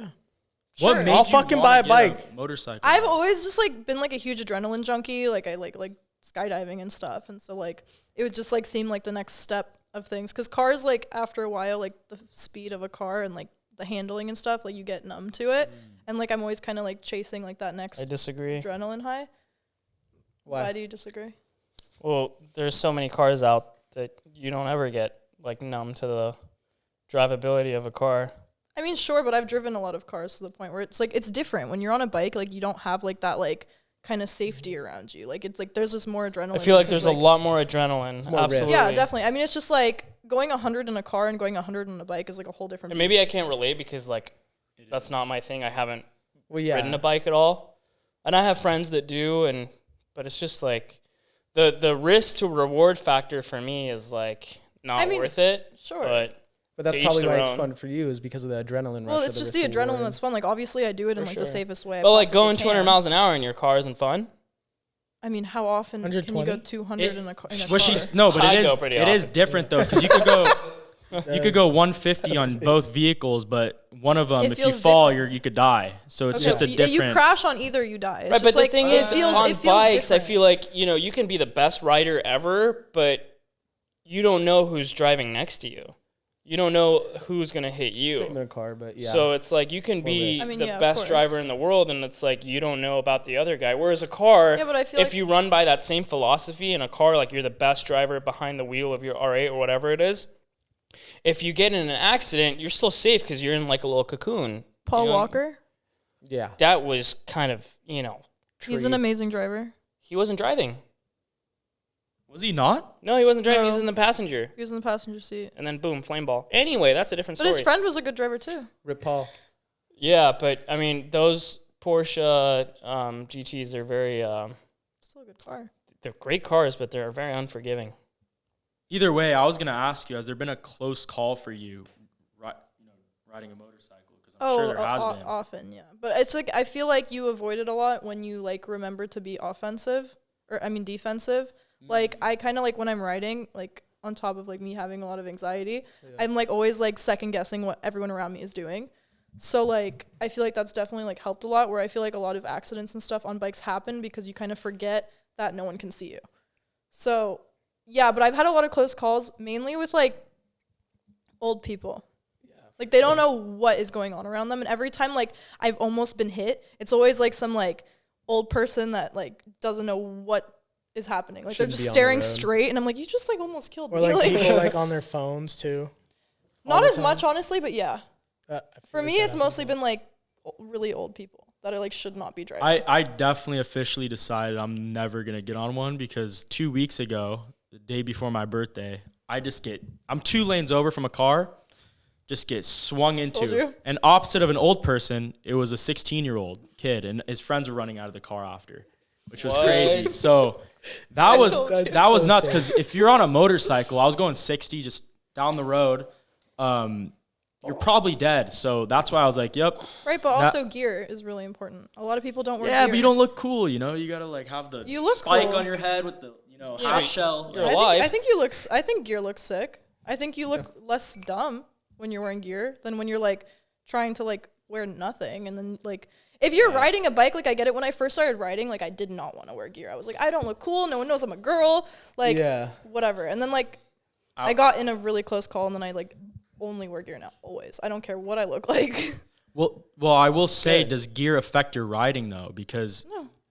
What Sure. made I'll you fucking wanna buy a get bike. motorcycle? I've always just like been like a huge adrenaline junkie. Like I like skydiving and stuff, and so like it would just like seem like the next step of things. Because cars, like after a while, like the speed of a car and like the handling and stuff, like you get numb to it. And like I'm always kind of like chasing like that next I disagree. adrenaline high. Why do you disagree? Well, there's so many cars out that you don't ever get like numb to the drivability of a car. I mean, sure, but I've driven a lot of cars to the point where it's like it's different when you're on a bike. Like you don't have like that like kind of safety around you. Like it's like there's just more adrenaline. I feel like because, there's a lot more adrenaline. more risk. Absolutely. Yeah, definitely. I mean, it's just like going 100 in a car and going 100 on a bike is like a whole different. And maybe beast. I can't relate because like that's not my thing. I haven't Well, yeah. ridden a bike at all. And I have friends that do, but it's just like the risk to reward factor for me is like not worth it. Sure. But that's to probably each why their it's own. fun for you, is because of the adrenaline rush. Well, it's just the adrenaline that's fun. Like, obviously, I do it in like the safest way. I But like possibly going 200 can. miles an hour in your car isn't fun. I mean, how often can you 120? go 200 in a car? Well, but I it go is pretty it is often. different though, because you could go. You could go 150 on both vehicles, but one of them, It if you feels fall, different. you could die. So it's Okay, just a you different. crash on either, you die. It's Right, but just the like, thing it is, feels, on it feels bikes, different. I feel like, you can be the best rider ever, but you don't know who's driving next to you. You don't know who's going to hit Same in you. a car, but yeah. So it's like you can be risk. I mean, the yeah, of best course. driver in the world, and it's like you don't know about the other guy. Whereas a car, Yeah, but I feel if like- you run by that same philosophy in a car, like you're the best driver behind the wheel of your R8 or whatever it is, if you get in an accident, you're still safe because you're in like a little cocoon. Paul you know? Walker, yeah. That was kind of, he's an amazing driver. he wasn't driving. Was he not? No, he wasn't driving. He No. was in the passenger. He was in the passenger seat. And then boom, flame ball. Anyway, that's a different But story. his friend was a good driver, too. Rip Paul. Yeah, but I mean, those Porsche GTs, they're very, Still a good car. they're great cars, but they're very unforgiving. Either way, I was gonna ask you: has there been a close call for you, riding a motorcycle? Because I'm sure there has been. Often, yeah. But it's like, I feel like you avoid it a lot when you like remember to be defensive. Like, I kind of like when I'm riding, like on top of like me having a lot of anxiety, I'm like always like second guessing what everyone around me is doing. So like, I feel like that's definitely like helped a lot, where I feel like a lot of accidents and stuff on bikes happen because you kind of forget that no one can see you. So yeah, but I've had a lot of close calls, mainly with like old people. Like, they don't know what is going on around them. And every time, like, I've almost been hit, it's always, like, some, like, old person that, like, doesn't know what is happening. Like, Shouldn't they're be just on the staring road. straight. And I'm like, you just, like, almost killed Or me. like people like on their phones too. all not the as time. much, honestly, but yeah. I feel For like me, that it's happens mostly a lot. been, like, really old people that I, like, should not be driving. I definitely officially decided I'm never gonna get on one, because 2 weeks ago, the day before my birthday, I'm 2 lanes over from a car, just get swung Told into. you. And opposite of an old person, it was a 16-year-old kid, and his friends were running out of the car after, which was What? crazy. So that was That's nuts, so because if you're on a motorcycle, I was going 60 just down the road, you're probably dead. So that's why I was like, yep. Right, but also gear is really important. A lot of people don't wear Yeah, gear. but you don't look cool, You gotta like have the You look spike cool. on your head with the Yeah, half but shell. you're I alive. think gear looks sick. I think you look less dumb when you're wearing gear than when you're like trying to like wear nothing. And then like if you're riding a bike, like I get it. When I first started riding, like I did not want to wear gear. I was like, I don't look cool. No one knows I'm a girl. Like Yeah. whatever. And then like I got in a really close call, and then I like only wear gear now. Always. I don't care what I look like. Well, I will say, does gear affect your riding though? Because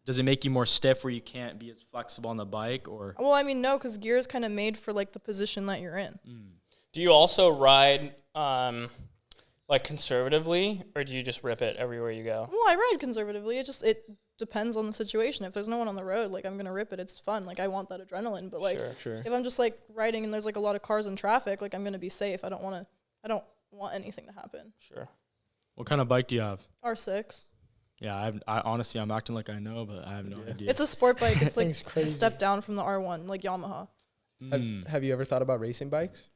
does it make you more stiff where you can't be as flexible on the bike, or? Well, I mean, no, because gear is kind of made for like the position that you're in. Do you also ride like conservatively, or do you just rip it everywhere you go? Well, I ride conservatively. It depends on the situation. If there's no one on the road, like I'm gonna rip it. It's fun. Like I want that adrenaline. But like Sure. if I'm just like riding and there's like a lot of cars in traffic, like I'm gonna be safe. I don't want anything to happen. Sure. What kind of bike do you have? R6. Yeah, I honestly, I'm acting like I know, but I have no idea. It's a sport bike. It's like Thing's a crazy. step down from the R1, like Yamaha. Have you ever thought about racing bikes?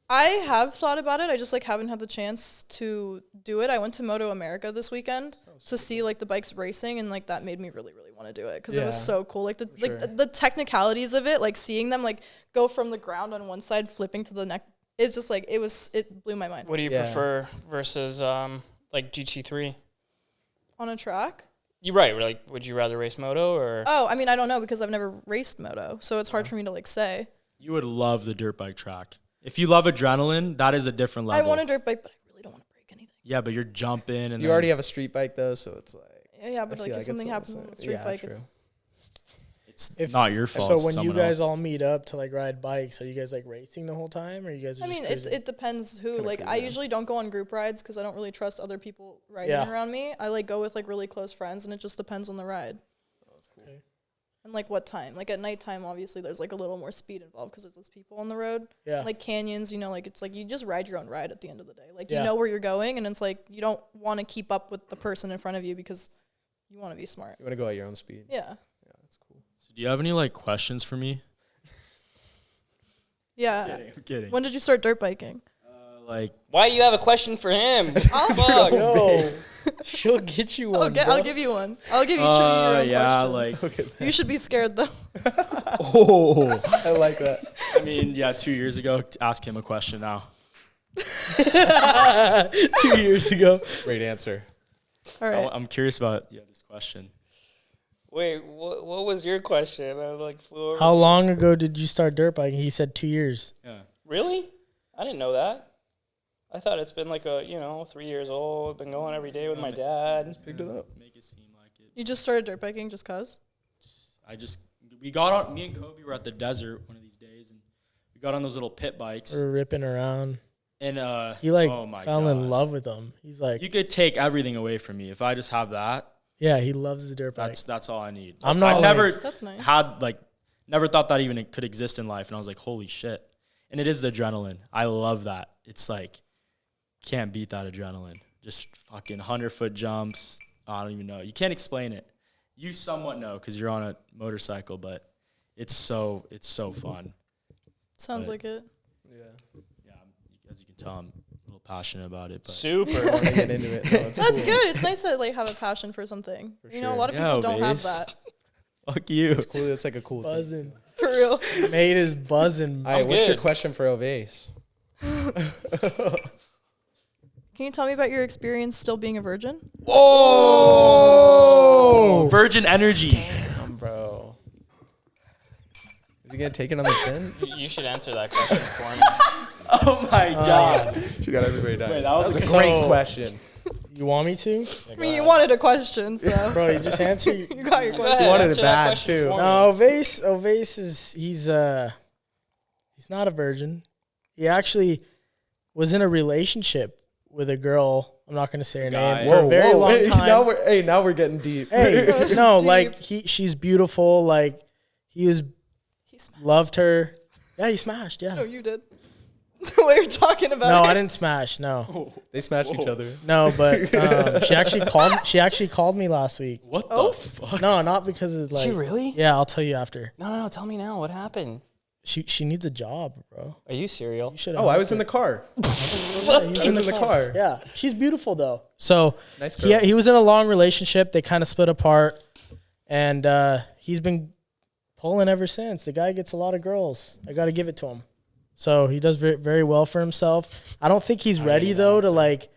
I have thought about it. I just like haven't had the chance to do it. I went to Moto America this weekend to see like the bikes racing, and like that made me really, really want to do it because it was Yeah, so cool. Like sure. the technicalities of it, like seeing them like go from the ground on one side flipping to the neck. It's just like it blew my mind. What do you Yeah. prefer versus like GT3? On a track? You're right. Like, would you rather race moto or? Oh, I mean, I don't know because I've never raced moto, so it's hard for me to like say. You would love the dirt bike track. If you love adrenaline, that is a different level. I want a dirt bike, but I really don't want to break anything. Yeah, but you're jumping and You then- already have a street bike though, so it's like Yeah, but I like feel if like something it's happens also- on the street yeah, bike, true. it's not your fault. So it's when you someone guys all else's. meet up to like ride bikes, are you guys like racing the whole time, or you guys? Are I just mean, cruising? it depends who. Kinda Like, cool, I yeah. usually don't go on group rides because I don't really trust other people riding Yeah. around me. I like go with like really close friends, and it just depends on the ride. Okay. And like what time. Like at nighttime, obviously, there's like a little more speed involved because there's less people on the road. Yeah. Like canyons, like it's like you just ride your own ride at the end of the day. Like Yeah. you know where you're going, and it's like you don't want to keep up with the person in front of you because you want to be smart. You want to go at your own speed. Yeah. Yeah, that's cool. So do you have any like questions for me? Yeah. I'm kidding. When did you start dirt biking? Like, Why do you have a question for him? Fuck. No, she'll get you one. I'll give you one. I'll give you your own yeah, question. like, You should be scared though. oh, I like that. I mean, yeah, 2 years ago, ask him a question now. 2 years ago. Great answer. All right. I'm curious about this question. Wait, what was your question? I like flew over. How long ago did you start dirt biking? He said 2 years. Yeah. Really? I didn't know that. I thought it's been like 3 years old. Been going every day with my dad. Picked it up. Make it seem like it. You just started dirt biking just cause? We got on, me and Kobe were at the desert one of these days, and we got on those little pit bikes. We're ripping around. And He like oh my fell God. in love with them. He's like, You could take everything away from me. If I just have that, yeah, he loves the dirt bike. that's all I need. I'm That's- not I like- never That's nice. had never thought that even it could exist in life, and I was like, holy shit. And it is the adrenaline. I love that. It's like, can't beat that adrenaline. Just fucking 100-foot jumps. I don't even know. You can't explain it. You somewhat know because you're on a motorcycle, but it's so fun. Sounds But- like it. Yeah. Yeah, as you can tell, I'm a little passionate about it. But Super. Want to get into it. No, it's That's cool. good. It's nice to like have a passion for something. For You know, a sure. lot of Yeah, people don't have Obase. that. fuck you. It's cool. It's like a cool thing. buzzing. For real. Mate is buzzing. All right, what's your good. question for Ovase? Can you tell me about your experience still being a virgin? Oh, virgin energy. Damn, bro. Is he gonna take it on the chin? You should answer that question for me. Oh my god. You got everybody dying. Wait, that was a So- great question. You want me to? I mean, you wanted a question, so Bro, you just answer. you got your Go question. ahead, wanted answer it that bad, question too. for me. No, Ovase is he's not a virgin. He actually was in a relationship with a girl. I'm not gonna say her Guy. name for a very long Hey, time. now we're getting deep. Hey, This no, is like deep. she's beautiful. Like he He smashed. loved her. Yeah, he smashed. Yeah. No, you did. The way you're talking about No, it. I didn't smash. No, They smash each other. no, but she actually called. She actually called me last week. What Oh. the fuck? No, not because it's like. She really? Yeah, I'll tell you after. No, tell me now. What happened? She needs a job, bro. Are you serial? You should. Oh, I was in the car. Yeah, he was in the car. Yeah, she's beautiful though. So Nice girl. yeah, he was in a long relationship. They kind of split apart, and he's been pulling ever since. The guy gets a lot of girls. I got to give it to him. So he does very, very well for himself. I don't think he's ready though to like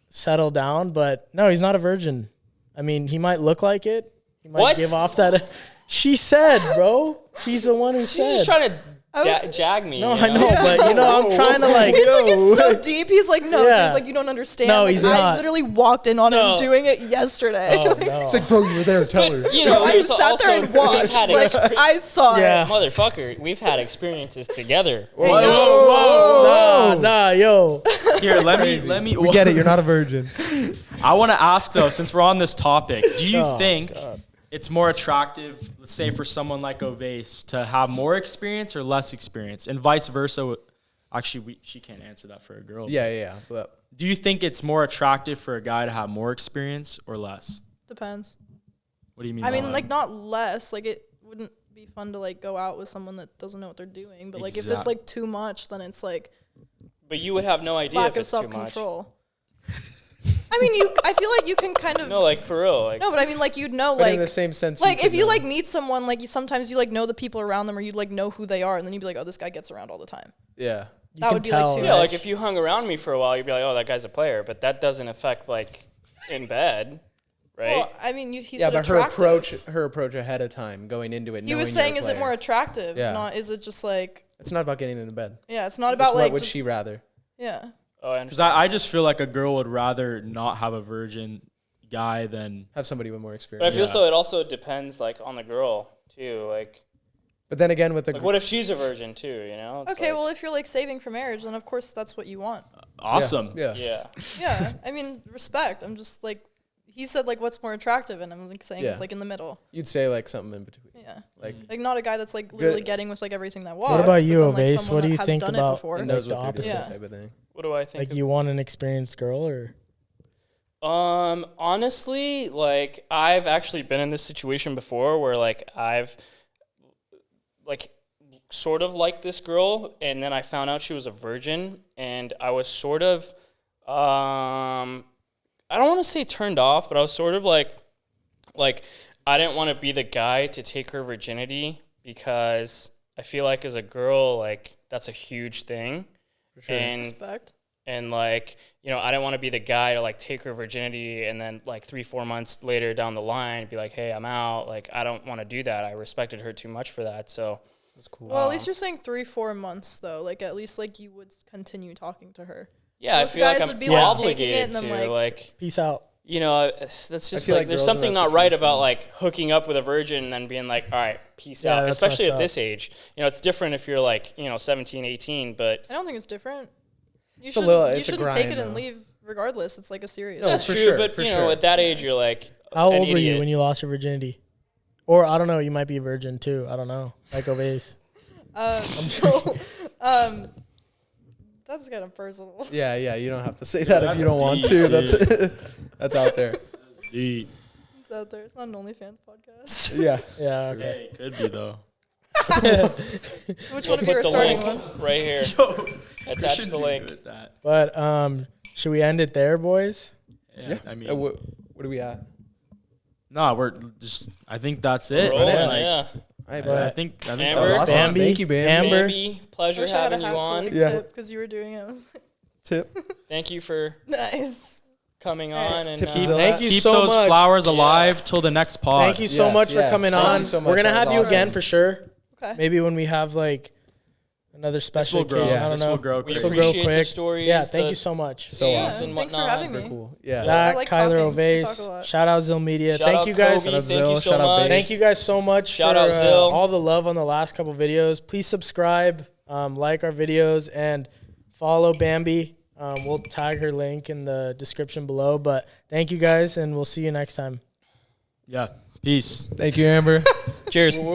settle down. But no, he's not a virgin. I mean, he might look like it. He might What? give off that. She said, bro. She's the one who She's said. just trying to Oh. jag me. No, you I know, but you know, I'm trying to like. It's like it's so deep. He's like, no, Yeah. dude, like you don't understand. No, like, he's I not. literally walked in on No. him doing it yesterday. Oh, no. It's like, bro, you were there. Tell her. You know, I there's sat there also- and watched. we've had Like I saw Yeah. it. Motherfucker, we've had experiences together. Nah, yo. Here, let me. We get it. You're not a virgin. I want to ask though, since we're on this topic, do you Oh, think God. it's more attractive, let's say, for someone like Ovase to have more experience or less experience, and vice versa? Actually, she can't answer that for a girl. Yeah. But Do you think it's more attractive for a guy to have more experience or less? Depends. What do you mean? I by mean, that? like not less. Like it wouldn't be fun to like go out with someone that doesn't know what they're doing. But like if it's Exact- like too much, then it's like But you would have no idea lack if of it's too self much. control. I mean, I feel like you can kind of No, like for real. Like no, but I mean, like you'd know, but like in the same sense, like if could you know. like meet someone, like sometimes you like know the people around them, or you'd like know who they are, and then you'd be like, oh, this guy gets around all the time. yeah. You That can would be, like, tell, too yeah, right? like if you hung around me for a while, you'd be like, oh, that guy's a player. But that doesn't affect like in bed, right? Well, I mean, he Yeah, said but attractive. her approach ahead of time, going into it. He was knowing you're saying, a is it more player. attractive? Yeah. Not is it just like It's not about getting into bed. yeah, it's not It's about what like would just, she rather? yeah. Oh, I Because understand. I just feel like a girl would rather not have a virgin guy than. Have somebody with more But I experience. feel Yeah. so. It also depends like on the girl too. Like But then again, with the what if she's a virgin too? You know? It's Okay, like- well, if you're like saving for marriage, then of course that's what you want. Awesome. Yeah. Yeah. Yeah, I mean, respect. I'm just like, he said like, what's more attractive, and I'm like saying Yeah. it's like in the middle. You'd say like something in between. Yeah, Like like not a guy that's like literally Good. getting with like everything that walks. What about but you, then, like, Ovase? someone What do that you has think done it about before. and like knows the what they're doing, opposite. type of thing. What do I think? Like you want an experienced girl or Honestly, like I've actually been in this situation before where like I've like sort of liked this girl and then I found out she was a virgin and I was sort of I don't want to say turned off, but I was sort of like I didn't want to be the guy to take her virginity because I feel like as a girl, like that's a huge thing. Sure. And Respect. and like, you know, I didn't want to be the guy to like take her virginity and then like 3-4 months later down the line be like, hey, I'm out. Like, I don't want to do that. I respected her too much for that. So That's cool. Well, at least you're saying 3-4 months though. Like at least like you would continue talking to her. yeah, Most I feel like guys I'm would be, like, taking it obligated and then, to like- Peace out. you know, that's just feel like like there's girls in something that not right situation- about like hooking up with a virgin and then being like, all right, peace Yeah, out. that's Especially messed at up. this age. You know, it's different if you're like, you know, 17, 18, but I don't think it's different. You a shouldn't. little- You it's a shouldn't grind, take it and though. leave regardless. It's like a serious. No, that's for true. sure, But for you know, sure. at that age, you're like, How an old were you idiot. when you lost your virginity? Or I don't know, you might be a virgin too. I don't know. Like Obeys. So, that's kind of personal. Yeah, you don't have to say that if that's you don't want deep, to. dude. That's that's out there. Deep. It's out there. It's not an OnlyFans podcast. Yeah. Yeah, okay. Hey, could be though. Which We'll one of you are put the starting link one? right here. We Attach should the do link. with that. But should we end it there, boys? Yeah, I mean, what are we at? no, we're just. I think that's it. Rolling, man. Like, yeah. All right, But- bro. I think Amber? That was awesome. Bambi, Thank you, Bambi. Amber. Bambi, pleasure Wish I had a having hat you to on. like Yeah. tip because you were doing it. I was like, Tip. Thank you for nice. coming Hey. on and Tips uh, is Thank you keep so those much. flowers alive till the next pod. Thank you so Yes, much for yes. coming Thank on. you so We're much. gonna That have was you awesome. again for sure. Okay. Maybe when we have like another special will grow. occasion. Yeah. I don't This know. will grow we quick. This will grow appreciate the quick. stories. Yeah, thank the you so much. So games awesome. and Thanks for whatnot. having me. Super cool. Yeah. Zach, like Kyler talking. We talk a Oveis, lot. shout out Zill Media. Shout Thank out you guys. Kobe, Shout out thank you Zill, so shout out much. Bass. Thank you guys so much Shout for out Zill. all the love on the last couple videos. Please subscribe, like our videos, and follow Bambi. We'll tag her link in the description below. But thank you guys, and we'll see you next time. Yeah. Peace. Thank you, Amber. Cheers.